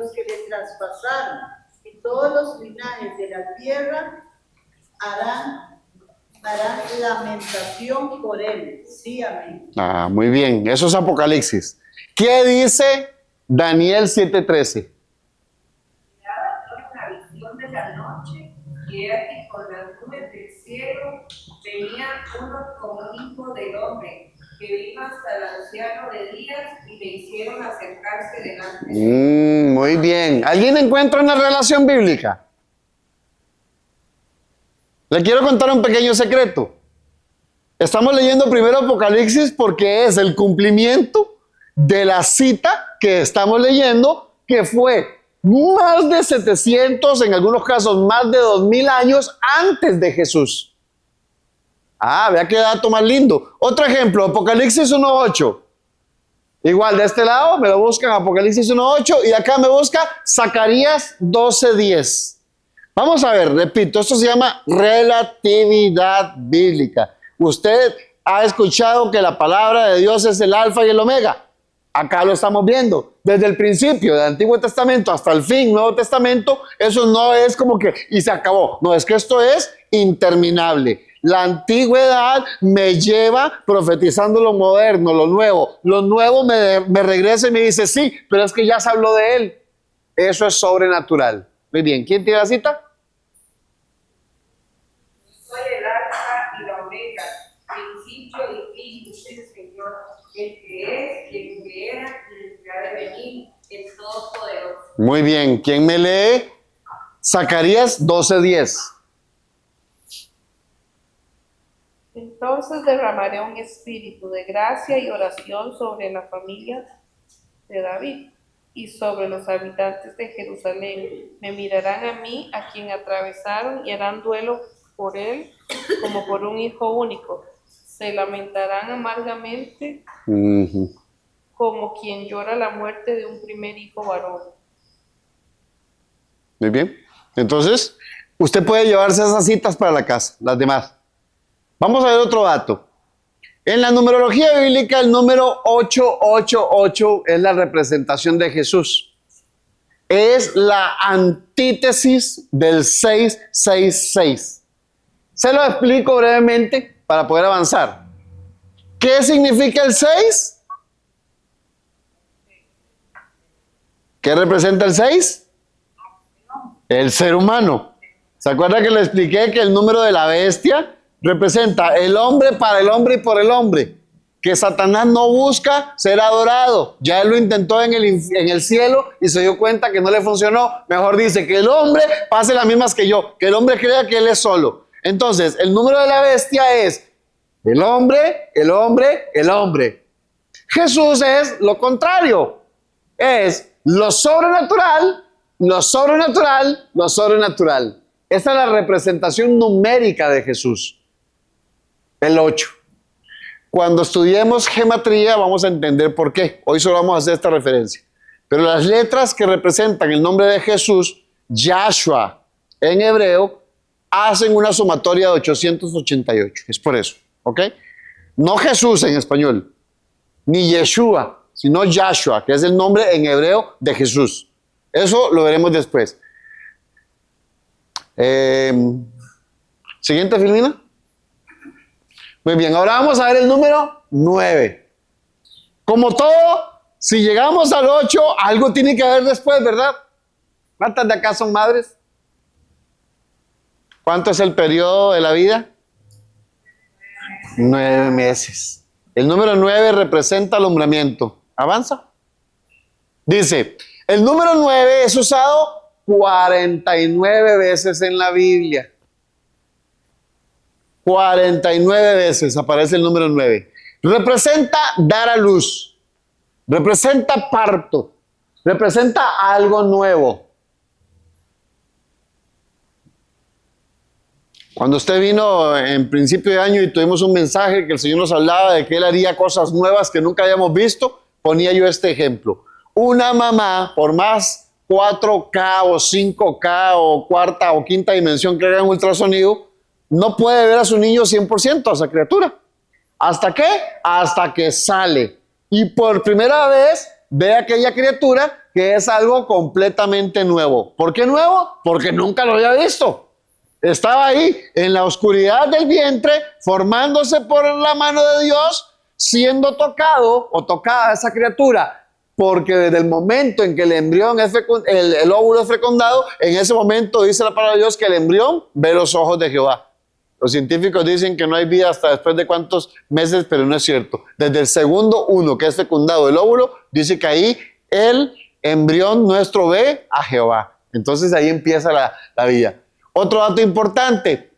los que le traspasaron, y todos los linajes de la tierra harán lamentación por él. Sí, amén. Ah, muy bien. Eso es Apocalipsis. ¿Qué dice Daniel 7:13? Miraba yo en la visión de la noche, y he aquí con las nubes del cielo venía uno como hijo del hombre, que vino hasta el anciano de días y le hicieron acercarse delante de él. Muy bien. ¿Alguien encuentra una relación bíblica? Le quiero contar un pequeño secreto. Estamos leyendo primero Apocalipsis porque es el cumplimiento de la cita que estamos leyendo, que fue más de 700, en algunos casos más de 2000 años antes de Jesús. Ah, vea qué dato más lindo. Otro ejemplo, Apocalipsis 1:8. Igual, de este lado me lo buscan Apocalipsis 1:8 y acá me busca Zacarías 12:10. Vamos a ver, repito, esto se llama relatividad bíblica. Usted ha escuchado que la palabra de Dios es el alfa y el omega. Acá lo estamos viendo. Desde el principio del Antiguo Testamento hasta el fin, Nuevo Testamento, eso no es como que y se acabó. No, es que esto es interminable. La antigüedad me lleva profetizando lo moderno, lo nuevo. Lo nuevo me regresa y me dice, sí, pero es que ya se habló de él. Eso es sobrenatural. Muy bien, ¿quién tiene la cita? Soy el alfa y la omega, principio y fin, dice el Señor, el que es, y el que era, y el que ha de venir, el Todopoderoso. Muy bien, ¿quién me lee? Zacarías 12:10. Entonces derramaré un espíritu de gracia y oración sobre la familia de David y sobre los habitantes de Jerusalén. Me mirarán a mí, a quien atravesaron, y harán duelo por él como por un hijo único. Se lamentarán amargamente como quien llora la muerte de un primer hijo varón. Muy bien. Entonces, usted puede llevarse esas citas para la casa, las demás. Vamos a ver otro dato. En la numerología bíblica, el número 888 es la representación de Jesús. Es la antítesis del 666. Se lo explico brevemente para poder avanzar. ¿Qué significa el 6? ¿Qué representa el 6? El ser humano. ¿Se acuerda que le expliqué que el número de la bestia representa el hombre para el hombre y por el hombre? Que Satanás no busca ser adorado. Ya él lo intentó en el cielo y se dio cuenta que no le funcionó. Mejor dice que el hombre pase las mismas que yo, que el hombre crea que él es solo. Entonces, el número de la bestia es el hombre, el hombre, el hombre. Jesús es lo contrario. Es lo sobrenatural, lo sobrenatural, lo sobrenatural. Esta es la representación numérica de Jesús. El 8. Cuando estudiemos gematría vamos a entender por qué. Hoy solo vamos a hacer esta referencia. Pero las letras que representan el nombre de Jesús, Yahshua, en hebreo, hacen una sumatoria de 888. Es por eso, ¿ok? No Jesús en español, ni Yeshua, sino Yahshua, que es el nombre en hebreo de Jesús. Eso lo veremos después. Siguiente, Filmina. Muy bien, ahora vamos a ver el número 9. Como todo, si llegamos al 8, algo tiene que haber después, ¿verdad? ¿Cuántas de acá son madres? ¿Cuánto es el periodo de la vida? 9 meses. El número 9 representa alumbramiento. ¿Avanza? Dice, el número 9 es usado 49 veces en la Biblia. 49 veces aparece el número 9. Representa dar a luz. Representa parto. Representa algo nuevo. Cuando usted vino en principio de año y tuvimos un mensaje que el Señor nos hablaba de que Él haría cosas nuevas que nunca habíamos visto, ponía yo este ejemplo. Una mamá, por más 4K o 5K o cuarta o quinta dimensión que haga un ultrasonido, no puede ver a su niño 100%, a esa criatura. ¿Hasta qué? Hasta que sale. Y por primera vez ve aquella criatura que es algo completamente nuevo. ¿Por qué nuevo? Porque nunca lo había visto. Estaba ahí en la oscuridad del vientre, formándose por la mano de Dios, siendo tocado o tocada esa criatura. Porque desde el momento en que el embrión es el óvulo es fecundado, en ese momento dice la palabra de Dios que el embrión ve los ojos de Jehová. Los científicos dicen que no hay vida hasta después de cuántos meses, pero no es cierto. Desde el segundo uno que es fecundado el óvulo, dice que ahí el embrión nuestro ve a Jehová. Entonces ahí empieza la vida. Otro dato importante,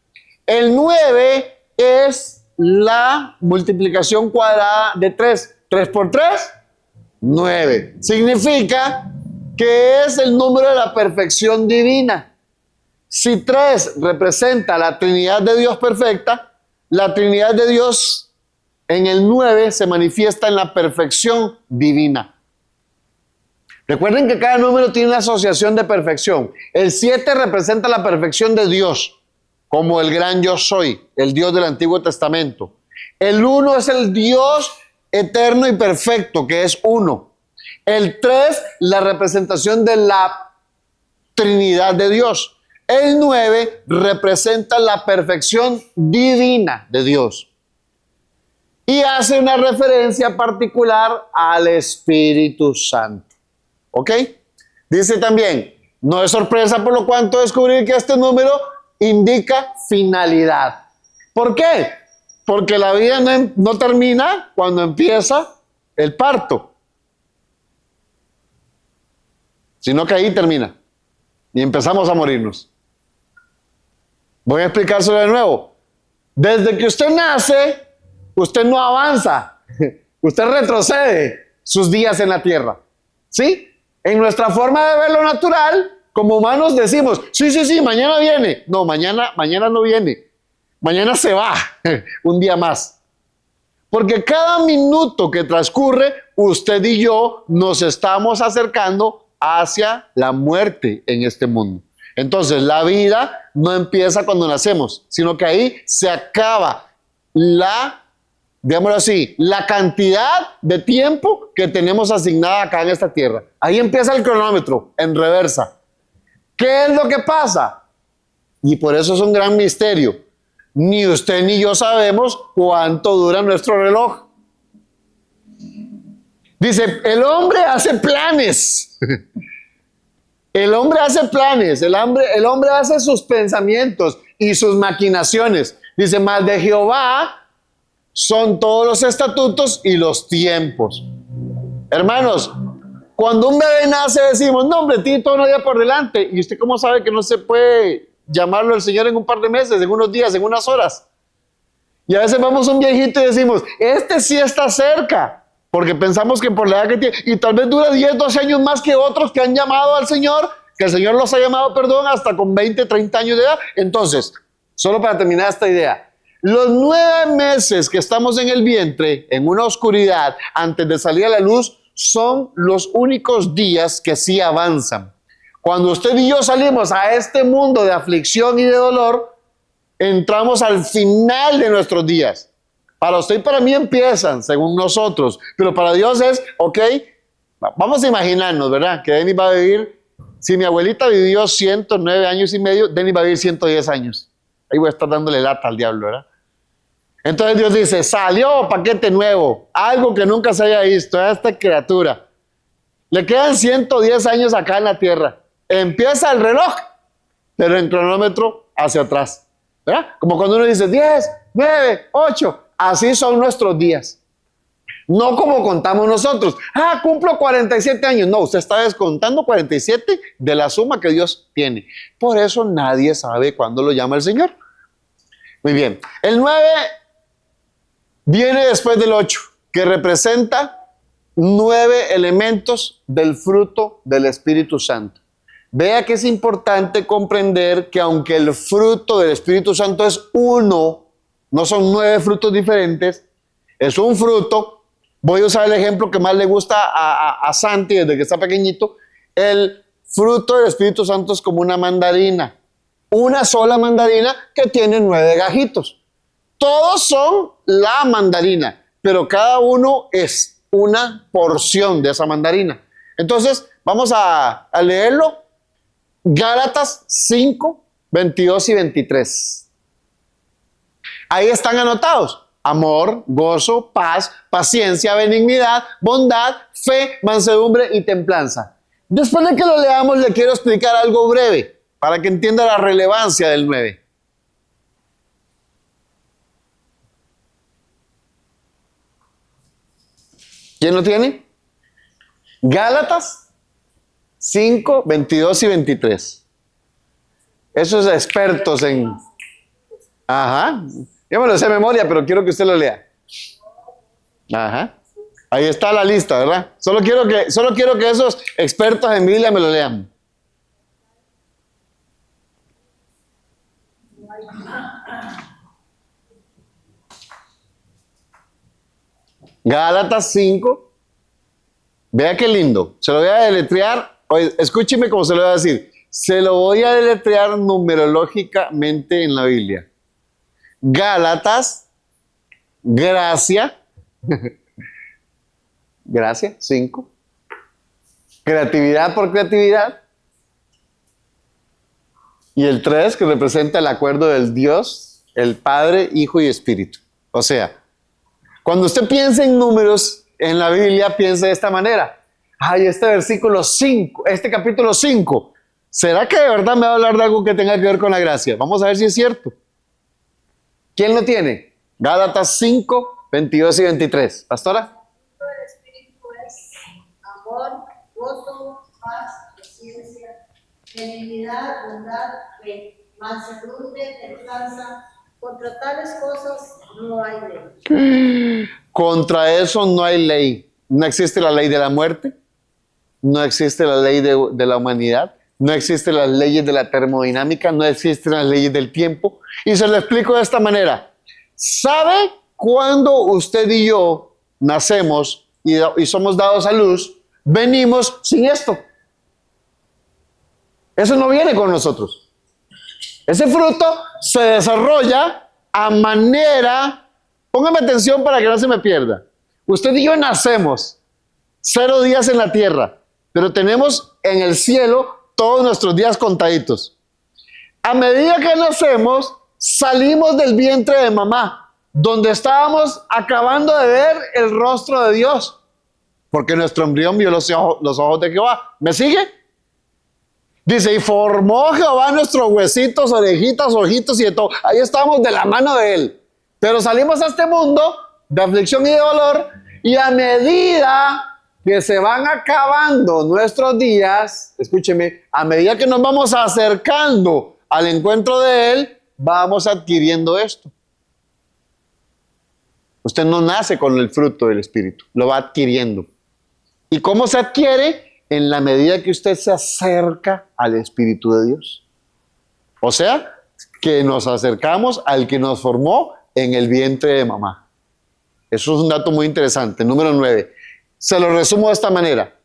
el 9 es la multiplicación cuadrada de 3. 3 por 3, 9. Significa que es el número de la perfección divina. Si 3 representa la Trinidad de Dios perfecta, la Trinidad de Dios en el 9 se manifiesta en la perfección divina. Recuerden que cada número tiene una asociación de perfección. El 7 representa la perfección de Dios, como el gran yo soy, el Dios del Antiguo Testamento. El 1 es el Dios eterno y perfecto, que es 1. El 3, la representación de la Trinidad de Dios. El 9 representa la perfección divina de Dios. Y hace una referencia particular al Espíritu Santo. ¿Ok? Dice también, no es sorpresa por lo cuanto descubrir que este número indica finalidad. ¿Por qué? Porque la vida no termina cuando empieza el parto, sino que ahí termina y empezamos a morirnos. Voy a explicárselo de nuevo. Desde que usted nace, usted no avanza, usted retrocede sus días en la tierra. ¿Sí? En nuestra forma de ver lo natural, como humanos decimos, sí, mañana viene. No, mañana no viene. Mañana se va un día más. Porque cada minuto que transcurre, usted y yo nos estamos acercando hacia la muerte en este mundo. Entonces, la vida no empieza cuando nacemos, sino que ahí se acaba digámoslo así, la cantidad de tiempo que tenemos asignada acá en esta tierra. Ahí empieza el cronómetro, en reversa. ¿Qué es lo que pasa? Y por eso es un gran misterio. Ni usted ni yo sabemos cuánto dura nuestro reloj. Dice, el hombre hace planes. El hombre hace planes, el hombre hace sus pensamientos y sus maquinaciones. Dice, mas de Jehová son todos los estatutos y los tiempos. Hermanos, cuando un bebé nace decimos, no hombre, tiene todo un día por delante. ¿Y usted cómo sabe que no se puede llamarlo al Señor en un par de meses, en unos días, en unas horas? Y a veces vamos a un viejito y decimos, este sí está cerca, porque pensamos que por la edad que tiene, y tal vez dura 10, 12 años más que otros que han llamado al Señor, que el Señor los ha llamado, hasta con 20, 30 años de edad. Entonces, solo para terminar esta idea, los 9 meses que estamos en el vientre, en una oscuridad, antes de salir a la luz, son los únicos días que sí avanzan. Cuando usted y yo salimos a este mundo de aflicción y de dolor, entramos al final de nuestros días. Para usted y para mí empiezan, según nosotros, pero para Dios es, ok, vamos a imaginarnos, ¿verdad? Que Denis va a vivir, si mi abuelita vivió 109 años y medio, Denis va a vivir 110 años. Ahí voy a estar dándole lata al diablo, ¿verdad? Entonces Dios dice, salió paquete nuevo, algo que nunca se haya visto a esta criatura. Le quedan 110 años acá en la tierra. Empieza el reloj, pero en cronómetro hacia atrás. ¿Verdad? Como cuando uno dice 10, 9, 8, así son nuestros días. No como contamos nosotros. Cumplo 47 años. No, usted está descontando 47 de la suma que Dios tiene. Por eso nadie sabe cuándo lo llama el Señor. Muy bien. El 9 viene después del 8, que representa 9 elementos del fruto del Espíritu Santo. Vea que es importante comprender que aunque el fruto del Espíritu Santo es uno, no son 9 frutos diferentes, es un fruto. Voy a usar el ejemplo que más le gusta a Santi desde que está pequeñito. El fruto del Espíritu Santo es como una mandarina. Una sola mandarina que tiene 9 gajitos. Todos son la mandarina, pero cada uno es una porción de esa mandarina. Entonces, vamos a leerlo. Gálatas 5, 22 y 23. Ahí están anotados. Amor, gozo, paz, paciencia, benignidad, bondad, fe, mansedumbre y templanza. Después de que lo leamos, le quiero explicar algo breve para que entienda la relevancia del 9. ¿Quién lo tiene? Gálatas 5, 22 y 23. Esos expertos en... Ajá. Yo me lo sé de memoria, pero quiero que usted lo lea. Ajá. Ahí está la lista, ¿verdad? Solo quiero que esos expertos en Biblia me lo lean. Gálatas 5. Vea qué lindo. Se lo voy a deletrear. Oye, escúcheme cómo se lo voy a decir. Se lo voy a deletrear numerológicamente en la Biblia. Gálatas, gracia, gracia, 5. Creatividad por creatividad. Y el 3, que representa el acuerdo del Dios, el Padre, Hijo y Espíritu. O sea, cuando usted piensa en números en la Biblia, piensa de esta manera. Ay, este versículo 5, este capítulo 5, ¿será que de verdad me va a hablar de algo que tenga que ver con la gracia? Vamos a ver si es cierto. ¿Quién lo tiene? Gálatas 5, 22 y 23. Pastora. El Espíritu es amor, gozo, paz, paciencia, benignidad, bondad, fe, mansedumbre, templanza. Contra tales cosas no hay ley. Contra eso no hay ley. No existe la ley de la muerte. No existe la ley de la humanidad. No existen las leyes de la termodinámica. No existen las leyes del tiempo. Y se lo explico de esta manera. ¿Sabe cuándo usted y yo nacemos y somos dados a luz? Venimos sin esto. Eso no viene con nosotros. Ese fruto se desarrolla a manera, póngame atención para que no se me pierda. Usted y yo nacemos 0 días en la tierra, pero tenemos en el cielo todos nuestros días contaditos. A medida que nacemos, salimos del vientre de mamá, donde estábamos acabando de ver el rostro de Dios, porque nuestro embrión vio los ojos de Jehová. ¿Me sigue? Dice, y formó Jehová nuestros huesitos, orejitas, ojitos y de todo. Ahí estamos de la mano de Él. Pero salimos a este mundo de aflicción y de dolor, y a medida que se van acabando nuestros días, escúcheme, a medida que nos vamos acercando al encuentro de Él, vamos adquiriendo esto. Usted no nace con el fruto del Espíritu, lo va adquiriendo. ¿Y cómo se adquiere? En la medida que usted se acerca al Espíritu de Dios. O sea, que nos acercamos al que nos formó en el vientre de mamá. Eso es un dato muy interesante. Número 9. Se lo resumo de esta manera.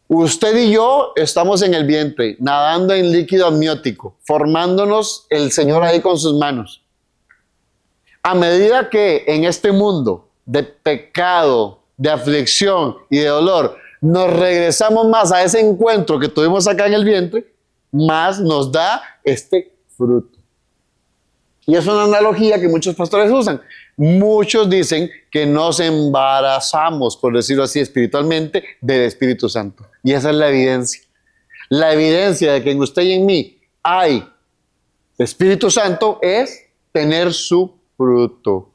Usted y yo estamos en el vientre, nadando en líquido amniótico, formándonos el Señor ahí con sus manos. A medida que en este mundo de pecado, de aflicción y de dolor, nos regresamos más a ese encuentro que tuvimos acá en el vientre, más nos da este fruto. Y es una analogía que muchos pastores usan. Muchos dicen que nos embarazamos, por decirlo así, espiritualmente, del Espíritu Santo. Y esa es la evidencia. La evidencia de que en usted y en mí hay Espíritu Santo es tener su fruto.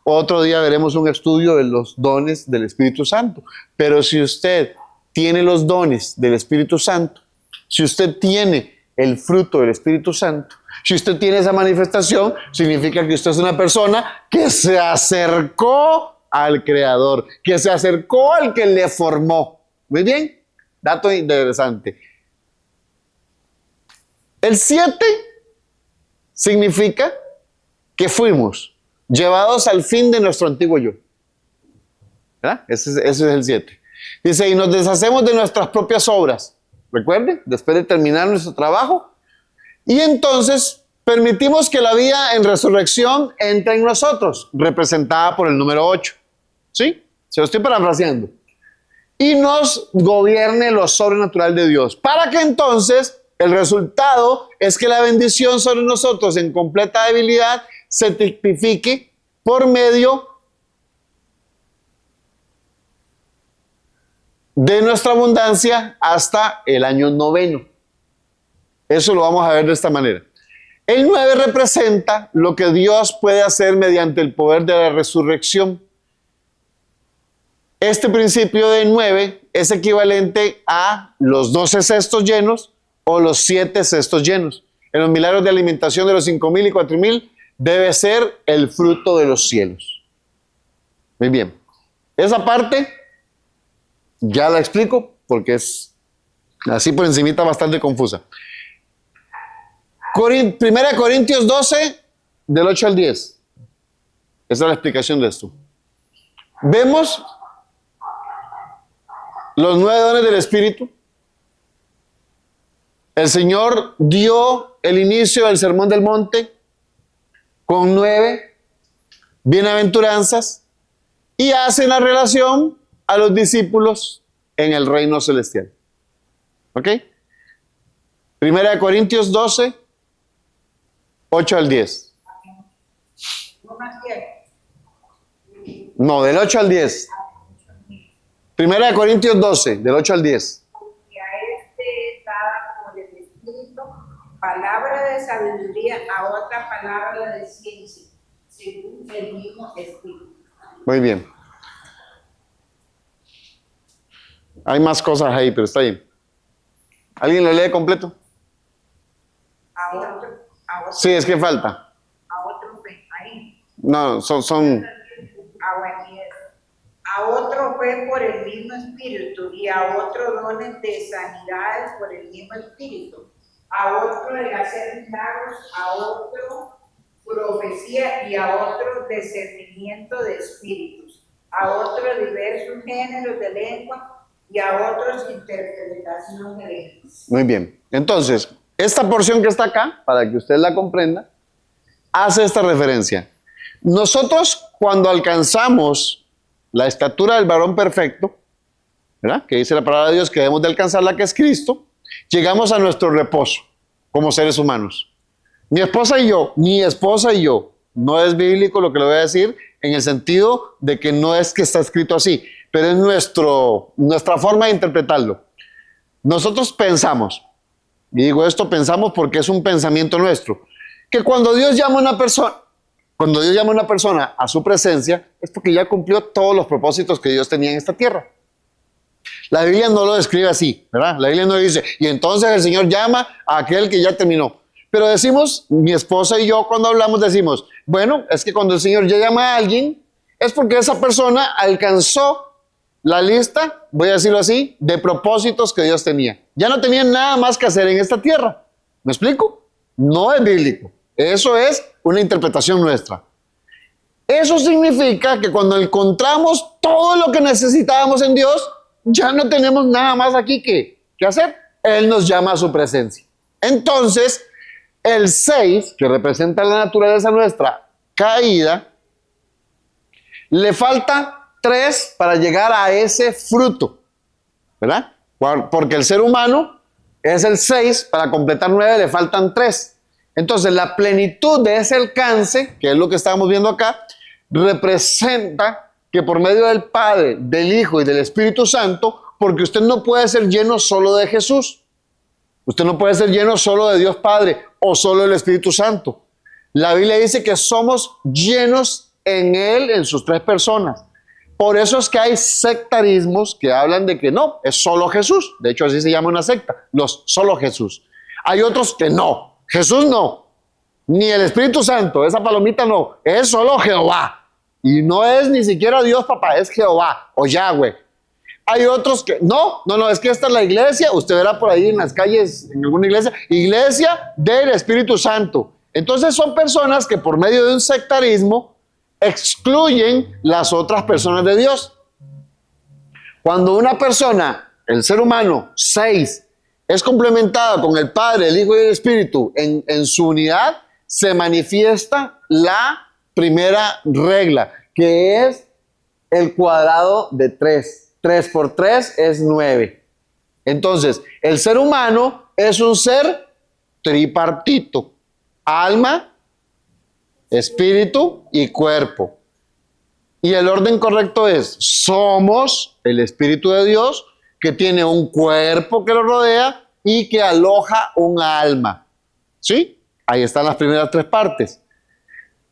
Otro día veremos un estudio de los dones del Espíritu Santo. Pero si usted tiene los dones del Espíritu Santo, si usted tiene el fruto del Espíritu Santo, si usted tiene esa manifestación, significa que usted es una persona que se acercó al Creador, que se acercó al que le formó. Muy bien, dato interesante. El 7 significa que fuimos llevados al fin de nuestro antiguo yo. ¿Verdad? Ese es el 7. Dice, y nos deshacemos de nuestras propias obras. Recuerden, después de terminar nuestro trabajo. Y entonces permitimos que la vida en resurrección entre en nosotros, representada por el número 8. ¿Sí? Se lo estoy parafraseando. Y nos gobierne lo sobrenatural de Dios. Para que entonces el resultado es que la bendición sobre nosotros en completa debilidad se tipifique por medio de nuestra abundancia hasta el año 9. Eso lo vamos a ver de esta manera. El 9 representa lo que Dios puede hacer mediante el poder de la resurrección. Este principio de 9 es equivalente a los 12 cestos llenos o los 7 cestos llenos. En los milagros de alimentación de los 5,000 y 4,000 debe ser el fruto de los cielos. Muy bien. Esa parte ya la explico porque es así por encimita bastante confusa. Primera de Corintios 12, del 8 al 10. Esa es la explicación de esto. Vemos los 9 dones del Espíritu. El Señor dio el inicio del Sermón del Monte con 9 bienaventuranzas y hace la relación a los discípulos en el reino celestial. ¿Ok? Primera de Corintios 12, 8 al 10. No, del 8 al 10. Primera de Corintios 12, del 8 al 10. Y a este daba por el Espíritu palabra de sabiduría, a otra palabra de ciencia, según el mismo Espíritu. Muy bien. Hay más cosas ahí, pero está bien. ¿Alguien lo lee completo? A otro, Sí, es que falta. a otro fue ahí. No, son A otro fue por el mismo Espíritu, y a otro dones de sanidades por el mismo Espíritu, a otro el hacer milagros, a otro profecía, y a otro discernimiento de espíritus, a otro diversos géneros de lengua, y a otros interpretación de lenguas. Muy bien. Entonces, esta porción que está acá, para que usted la comprenda, hace esta referencia. Nosotros, cuando alcanzamos la estatura del varón perfecto, ¿verdad? Que dice la palabra de Dios que debemos de alcanzar la que es Cristo, llegamos a nuestro reposo como seres humanos. Mi esposa y yo, no es bíblico lo que le voy a decir, en el sentido de que no es que está escrito así, pero es nuestra forma de interpretarlo. Nosotros pensamos, y digo esto pensamos porque es un pensamiento nuestro, que cuando Dios llama a una persona a su presencia, es porque ya cumplió todos los propósitos que Dios tenía en esta tierra. La Biblia no lo describe así, ¿verdad? La Biblia no dice, y entonces el Señor llama a aquel que ya terminó. Pero decimos, mi esposa y yo cuando hablamos decimos, bueno, es que cuando el Señor ya llama a alguien, es porque esa persona alcanzó la lista, voy a decirlo así, de propósitos que Dios tenía. Ya no tenía nada más que hacer en esta tierra. ¿Me explico? No es bíblico. Eso es una interpretación nuestra. Eso significa que cuando encontramos todo lo que necesitábamos en Dios, ya no tenemos nada más aquí que hacer. Él nos llama a su presencia. Entonces, el 6, que representa la naturaleza nuestra caída, le falta 3 para llegar a ese fruto, ¿verdad? Porque el ser humano es el 6, para completar 9 le faltan 3. Entonces, la plenitud de ese alcance, que es lo que estamos viendo acá, representa que por medio del Padre, del Hijo y del Espíritu Santo, porque usted no puede ser lleno solo de Jesús, usted no puede ser lleno solo de Dios Padre o solo del Espíritu Santo. La Biblia dice que somos llenos en Él, en sus 3 personas. Por eso es que hay sectarismos que hablan de que no, es solo Jesús. De hecho, así se llama una secta, los solo Jesús. Hay otros que no, Jesús no, ni el Espíritu Santo, esa palomita no, es solo Jehová. Y no es ni siquiera Dios papá, es Jehová o Yahweh. Hay otros que, no, es que esta es la iglesia, usted verá por ahí en las calles, en alguna iglesia del Espíritu Santo. Entonces son personas que por medio de un sectarismo excluyen las otras personas de Dios. Cuando una persona, el ser humano, 6, es complementada con el Padre, el Hijo y el Espíritu en su unidad, se manifiesta la primera regla, que es el cuadrado de 3. 3 por 3 es 9. Entonces, el ser humano es un ser tripartito. Alma, espíritu y cuerpo. Y el orden correcto es, somos el Espíritu de Dios que tiene un cuerpo que lo rodea y que aloja un alma. ¿Sí? Ahí están las primeras 3 partes.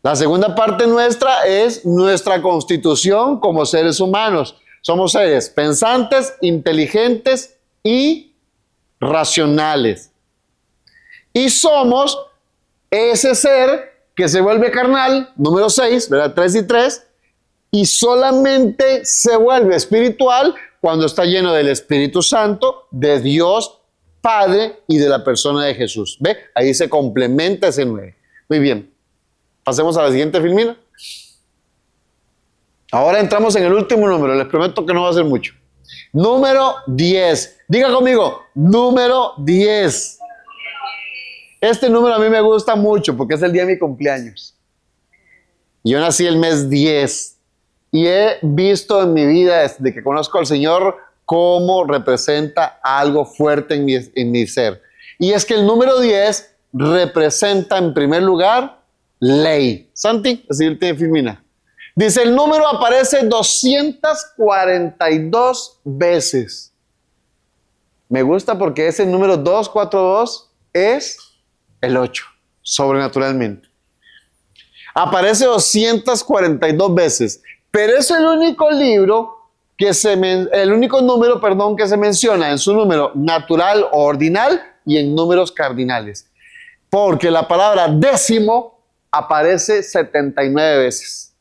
La segunda parte nuestra es nuestra constitución como seres humanos. Somos seres pensantes, inteligentes y racionales. Y somos ese ser que se vuelve carnal, número 6, ¿verdad? 3 y 3, y solamente se vuelve espiritual cuando está lleno del Espíritu Santo, de Dios Padre y de la persona de Jesús. ¿Ve? Ahí se complementa ese 9. Muy bien. Pasemos a la siguiente filmina. Ahora entramos en el último número. Les prometo que no va a ser mucho. Número 10. Diga conmigo, número 10. Este número a mí me gusta mucho porque es el día de mi cumpleaños. Yo nací el mes 10. Y he visto en mi vida, desde que conozco al Señor, cómo representa algo fuerte en mi ser. Y es que el número 10 representa en primer lugar ley. Santi, así él tiene filmina. Dice, el número aparece 242 veces. Me gusta porque ese número 242 es el 8, sobrenaturalmente. Aparece 242 veces. Pero es el único número que se menciona en su número natural o ordinal y en números cardinales. Porque la palabra décimo aparece 79 veces.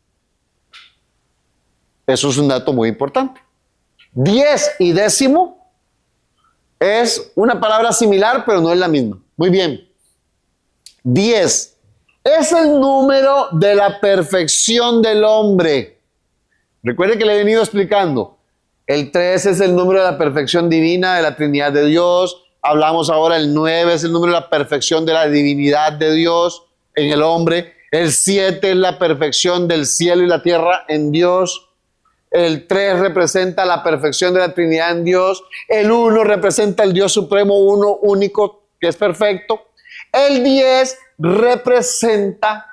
Eso es un dato muy importante. 10 y décimo es una palabra similar, pero no es la misma. Muy bien. 10 es el número de la perfección del hombre. Recuerde que le he venido explicando. El 3 es el número de la perfección divina de la Trinidad de Dios. Hablamos ahora, el 9 es el número de la perfección de la divinidad de Dios en el hombre. El 7 es la perfección del cielo y la tierra en Dios. El 3 representa la perfección de la Trinidad en Dios. El 1 representa el Dios supremo, uno, único, que es perfecto. El 10 representa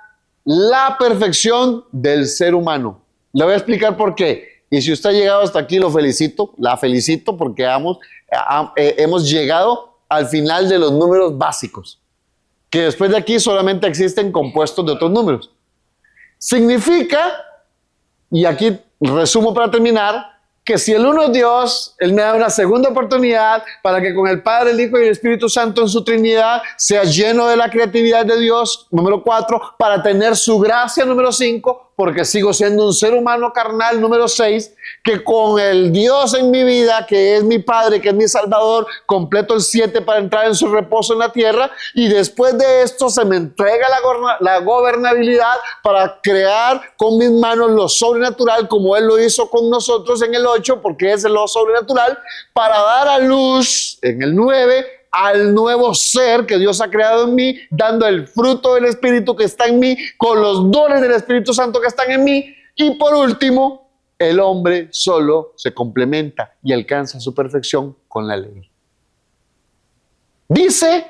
la perfección del ser humano. Le voy a explicar por qué. Y si usted ha llegado hasta aquí, la felicito porque hemos llegado al final de los números básicos. Que después de aquí solamente existen compuestos de otros números. Significa, y aquí resumo para terminar, que si el uno es Dios, Él me da una segunda oportunidad para que con el Padre, el Hijo y el Espíritu Santo en su Trinidad sea lleno de la creatividad de Dios, número 4, para tener su gracia, número 5, porque sigo siendo un ser humano carnal, número 6, que con el Dios en mi vida, que es mi Padre, que es mi Salvador, completo el 7 para entrar en su reposo en la tierra, y después de esto se me entrega la gobernabilidad para crear con mis manos lo sobrenatural, como Él lo hizo con nosotros en el 8, porque es lo sobrenatural, para dar a luz en el 9 al nuevo ser que Dios ha creado en mí, dando el fruto del Espíritu que está en mí, con los dones del Espíritu Santo que están en mí, y por último, el hombre solo se complementa y alcanza su perfección con la ley. Dice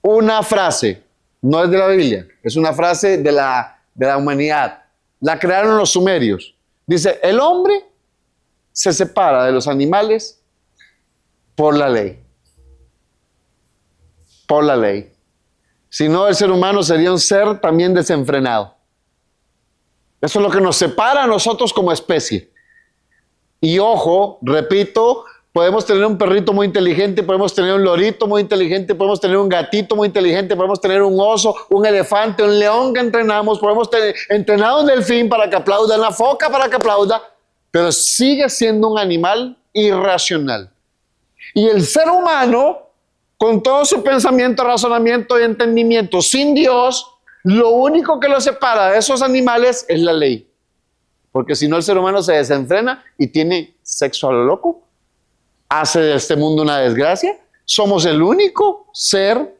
una frase, no es de la Biblia, es una frase de la humanidad, la crearon los sumerios. Dice, el hombre se separa de los animales por la ley. Por la ley. Si no, el ser humano sería un ser también desenfrenado. Eso es lo que nos separa a nosotros como especie. Y ojo, repito, podemos tener un perrito muy inteligente, podemos tener un lorito muy inteligente, podemos tener un gatito muy inteligente, podemos tener un oso, un elefante, un león que entrenamos, podemos tener entrenado un delfín para que aplauda, una foca para que aplauda, pero sigue siendo un animal irracional. Y el ser humano, con todo su pensamiento, razonamiento y entendimiento, sin Dios, lo único que lo separa de esos animales es la ley. Porque si no, el ser humano se desenfrena y tiene sexo a lo loco. Hace de este mundo una desgracia. Somos el único ser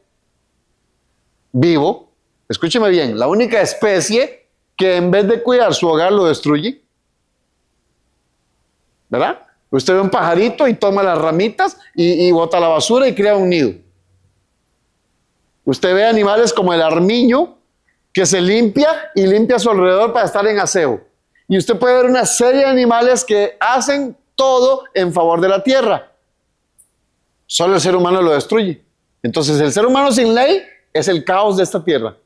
vivo, escúcheme bien, la única especie que en vez de cuidar su hogar lo destruye. ¿verdad? Usted ve un pajarito y toma las ramitas y bota la basura y crea un nido. Usted ve animales como el armiño que se limpia y limpia a su alrededor para estar en aseo. Y usted puede ver una serie de animales que hacen todo en favor de la tierra. Solo el ser humano lo destruye. Entonces el ser humano sin ley es el caos de esta tierra.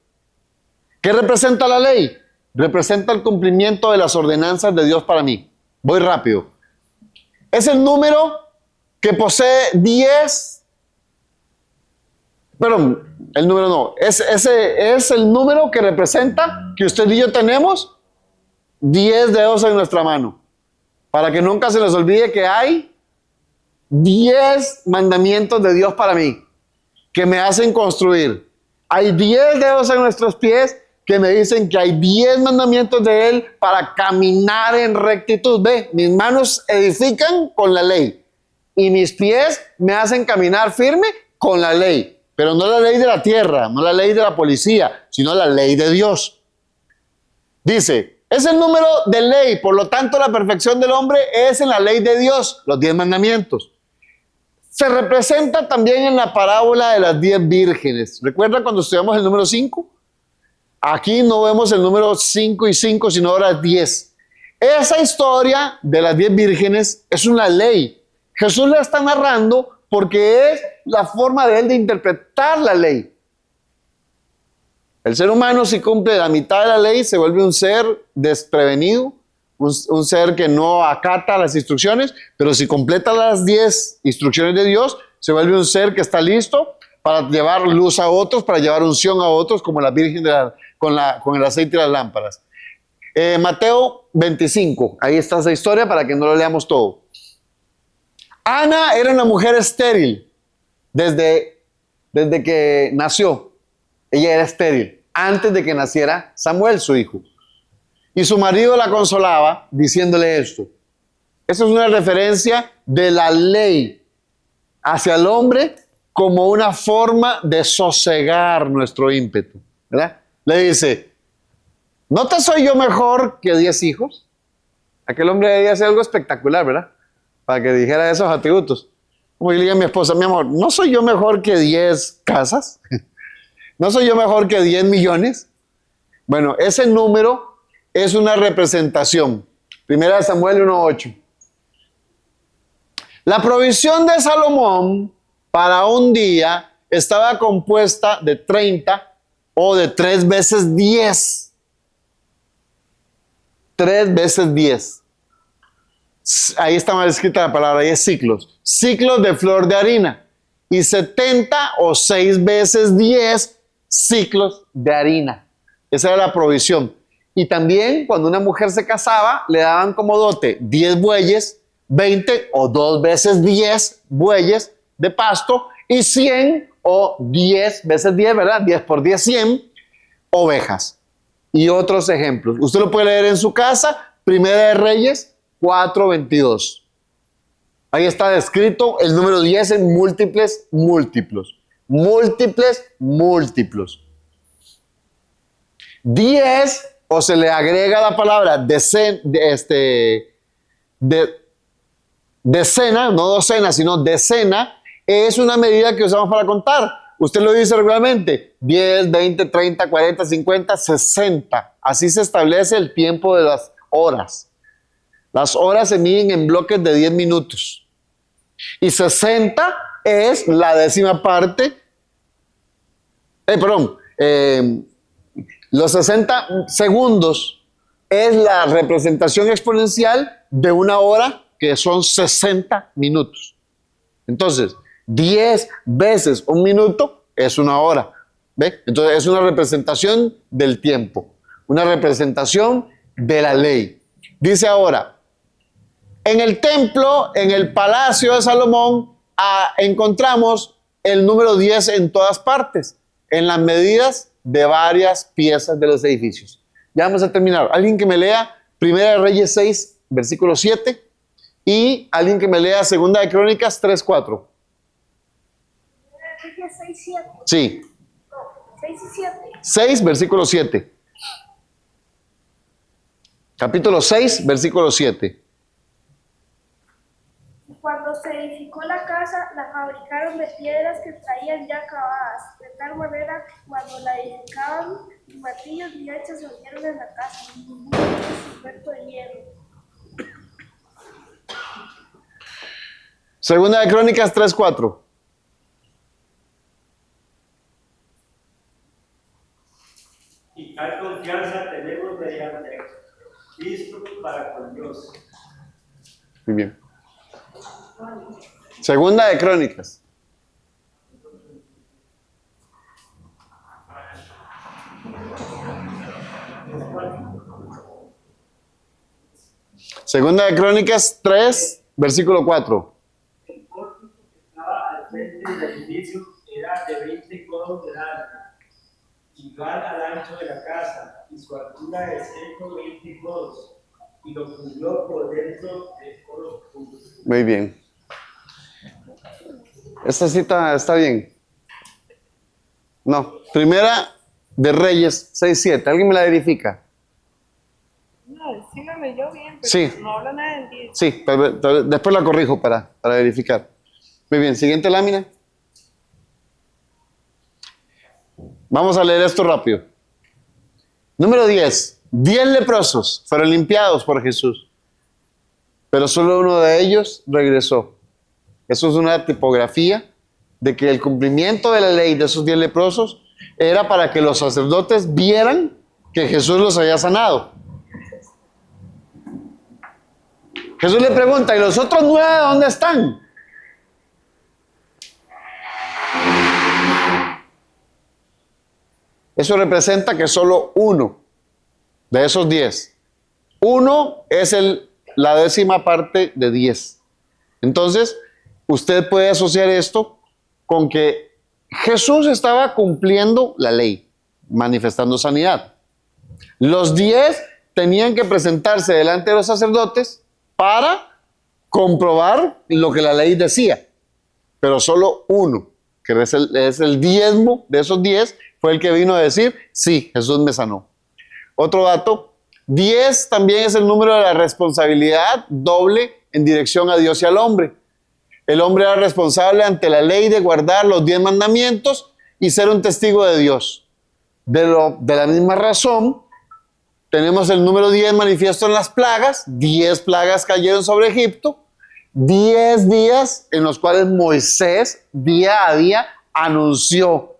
¿Qué representa la ley? Representa el cumplimiento de las ordenanzas de Dios para mí. Voy rápido. Es el número que posee 10. Perdón, el número no. Ese es el número que representa que usted y yo tenemos 10 dedos en nuestra mano. Para que nunca se les olvide que hay 10 mandamientos de Dios para mí, que me hacen construir. Hay 10 dedos en nuestros pies que me dicen que hay 10 mandamientos de Él para caminar en rectitud. Ve, mis manos edifican con la ley y mis pies me hacen caminar firme con la ley. Pero no la ley de la tierra, no la ley de la policía, sino la ley de Dios. Dice, es el número de ley, por lo tanto la perfección del hombre es en la ley de Dios, los 10 mandamientos. Se representa también en la parábola de las 10 vírgenes. ¿Recuerdan cuando estudiamos el número 5? Aquí no vemos el número 5 y 5, sino ahora 10. Esa historia de las 10 vírgenes es una ley. Jesús la está narrando porque es la forma de él de interpretar la ley. El ser humano, si cumple la mitad de la ley, se vuelve un ser desprevenido, un ser que no acata las instrucciones, pero si completa las 10 instrucciones de Dios, se vuelve un ser que está listo para llevar luz a otros, para llevar unción a otros, como la Virgen con el aceite y las lámparas. Mateo 25, ahí está esa historia para que no lo leamos todo. Ana era una mujer estéril desde que nació. Ella era estéril antes de que naciera Samuel, su hijo. Y su marido la consolaba diciéndole esto. Eso es una referencia de la ley hacia el hombre como una forma de sosegar nuestro ímpetu, ¿verdad? Le dice, ¿no te soy yo mejor que 10 hijos? Aquel hombre debía hacer algo espectacular, ¿verdad? Para que dijera esos atributos. Como le diga a mi esposa, mi amor, ¿no soy yo mejor que 10 casas? ¿No soy yo mejor que 10 millones? Bueno, ese número es una representación. Primera de Samuel 1:8. La provisión de Salomón para un día estaba compuesta de 30 o de 3 veces 10. 3 veces 10. Ahí está mal escrita la palabra, ahí es ciclos. Ciclos de flor de harina. Y 70 o 6 veces 10 ciclos de harina. Esa era la provisión. Y también cuando una mujer se casaba, le daban como dote 10 bueyes, 20 o 2 veces 10 bueyes de pasto y 100 o 10 veces 10, ¿verdad? 10 por 10, 100 ovejas. Y otros ejemplos. Usted lo puede leer en su casa, Primera de Reyes 4:22. Ahí está descrito el número 10 en múltiples. Múltiples. 10, o se le agrega la palabra decena, no docena, sino decena, es una medida que usamos para contar. Usted lo dice regularmente, 10, 20, 30, 40, 50, 60. Así se establece el tiempo de las horas. Las horas se miden en bloques de 10 minutos. Y 60 es la décima parte. Los 60 segundos es la representación exponencial de una hora, que son 60 minutos. Entonces, 10 veces un minuto es una hora. ¿Ve? Entonces, es una representación del tiempo, una representación de la ley. Dice ahora, en el templo, en el palacio de Salomón, encontramos el número 10 en todas partes, en las medidas de varias piezas de los edificios. Ya vamos a terminar. Alguien que me lea Primera de Reyes 6, versículo 7, y alguien que me lea Segunda de Crónicas 3:4. Reyes 6, 7. Sí. 6 y 7. 6, versículo 7. Capítulo 6, versículo 7. se edificó la casa, la fabricaron de piedras que traían ya acabadas, de tal manera que cuando la edificaban, ni martillos ni hachas se unieron en la casa, ni ningún instrumento de hierro. Segunda de Crónicas 3:4. Y tal confianza tenemos mediante Cristo para con Dios. Muy bien. Segunda de Crónicas. Segunda de Crónicas 3, versículo 4. El pórtico que estaba al frente del edificio era de 20 codos de largo, igual al ancho de la casa, y su altura de 120 codos, y lo cubrió por dentro de codos juntos. Muy bien. Esta cita está bien. No. Primera de Reyes 6:7. ¿Alguien me la verifica? No, sí lo leyó bien, pero Sí. no habla nada del 10. Sí, pero después la corrijo para verificar. Muy bien, siguiente lámina. Vamos a leer esto rápido. Número 10. 10 leprosos fueron limpiados por Jesús, pero solo uno de ellos regresó. Eso es una tipografía de que el cumplimiento de la ley de esos 10 leprosos era para que los sacerdotes vieran que Jesús los había sanado. Jesús le pregunta, ¿y los otros 9 dónde están? Eso representa que solo uno de esos 10, uno es la 10ª parte de 10. Entonces, usted puede asociar esto con que Jesús estaba cumpliendo la ley, manifestando sanidad. Los 10 tenían que presentarse delante de los sacerdotes para comprobar lo que la ley decía, pero solo uno, que es el diezmo de esos 10, fue el que vino a decir, sí, Jesús me sanó. Otro dato, 10 también es el número de la responsabilidad doble en dirección a Dios y al hombre. El hombre era responsable ante la ley de guardar los 10 mandamientos y ser un testigo de Dios. De la misma razón, tenemos el número 10 manifiesto en las plagas. 10 plagas cayeron sobre Egipto. 10 días en los cuales Moisés día a día anunció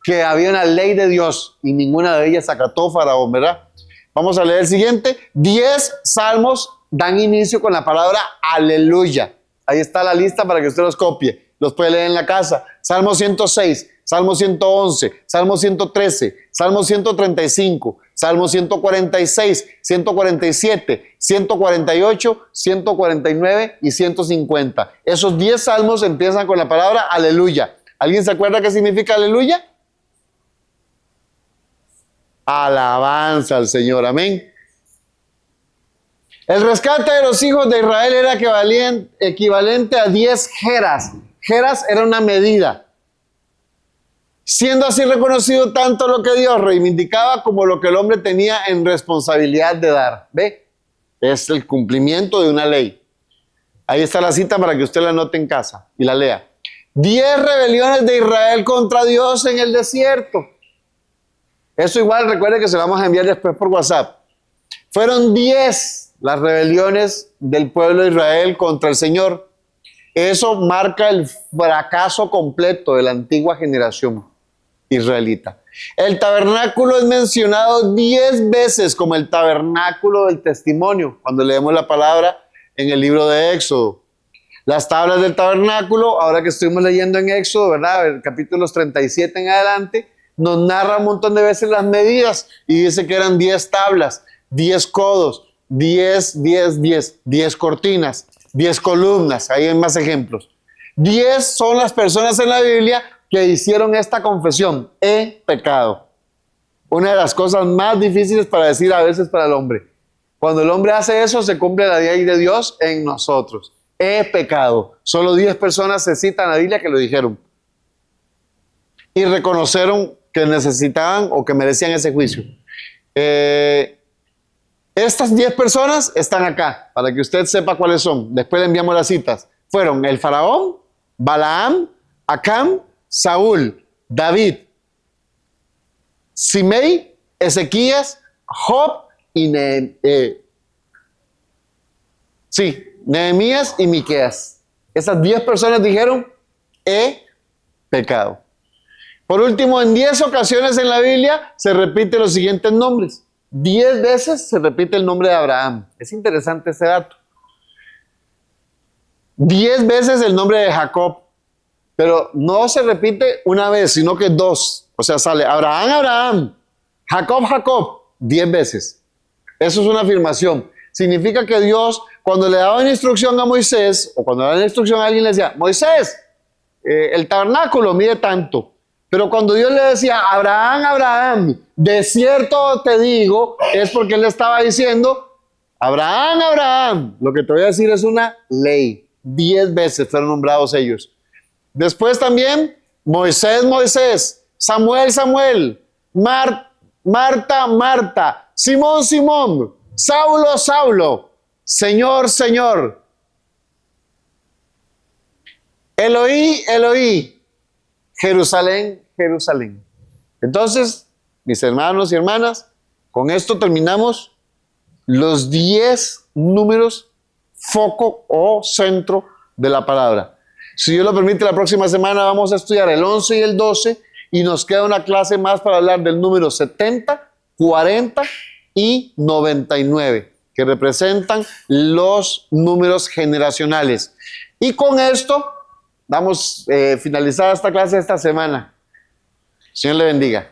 que había una ley de Dios y ninguna de ellas acató Faraón, ¿verdad? Vamos a leer el siguiente. 10 salmos dan inicio con la palabra aleluya. Ahí está la lista para que usted los copie. Los puede leer en la casa. Salmo 106, Salmo 111, Salmo 113, Salmo 135, Salmo 146, 147, 148, 149 y 150. Esos 10 salmos empiezan con la palabra aleluya. ¿Alguien se acuerda qué significa aleluya? Alabanza al Señor, amén. El rescate de los hijos de Israel era equivalente a 10 geras. Geras era una medida. Siendo así reconocido tanto lo que Dios reivindicaba como lo que el hombre tenía en responsabilidad de dar. ¿Ve? Es el cumplimiento de una ley. Ahí está la cita para que usted la anote en casa y la lea. 10 rebeliones de Israel contra Dios en el desierto. Eso igual recuerde que se lo vamos a enviar después por WhatsApp. Fueron 10 las rebeliones del pueblo de Israel contra el Señor. Eso marca el fracaso completo de la antigua generación israelita. El tabernáculo es mencionado 10 veces como el tabernáculo del testimonio, cuando leemos la palabra en el libro de Éxodo. Las tablas del tabernáculo, ahora que estuvimos leyendo en Éxodo, ¿verdad? Capítulos 37 en adelante, nos narra un montón de veces las medidas y dice que eran 10 tablas, 10 codos, 10 cortinas, 10 columnas. Ahí hay más ejemplos. 10 son las personas en la Biblia que hicieron esta confesión: he pecado. Una de las cosas más difíciles para decir a veces para el hombre. Cuando el hombre hace eso, se cumple la ley de Dios en nosotros. He pecado. Solo 10 personas se citan en la Biblia que lo dijeron y reconocieron que necesitaban o que merecían ese juicio. Estas 10 personas están acá, para que usted sepa cuáles son. Después le enviamos las citas. fueron el faraón, Balaam, Acán, Saúl, David, Simei, Ezequías, Job y Nehemías y Miqueas. Esas 10 personas dijeron, he pecado. Por último, en 10 ocasiones en la Biblia se repiten los siguientes nombres. 10 veces se repite el nombre de Abraham. Es interesante ese dato. 10 veces el nombre de Jacob. Pero no se repite una vez, sino que 2. O sea, sale Abraham, Abraham, Jacob, Jacob, 10 veces. Eso es una afirmación. Significa que Dios, cuando le daba una instrucción a Moisés, o cuando le daba una instrucción a alguien, le decía, Moisés, el tabernáculo mide tanto. Pero cuando Dios le decía, Abraham, Abraham, de cierto te digo, es porque él le estaba diciendo, Abraham, Abraham, lo que te voy a decir es una ley. 10 veces fueron nombrados ellos. Después también, Moisés, Moisés, Samuel, Samuel, Marta, Marta, Simón, Simón, Saulo, Saulo, Señor, Señor. Eloí, Eloí, Jerusalén, Jerusalén. Entonces, mis hermanos y hermanas, con esto terminamos los 10 números foco o centro de la palabra. Si Dios lo permite, la próxima semana vamos a estudiar el 11 y el 12 y nos queda una clase más para hablar del número 70, 40 y 99, que representan los números generacionales. Y con esto damos finalizada esta clase esta semana. Señor le bendiga.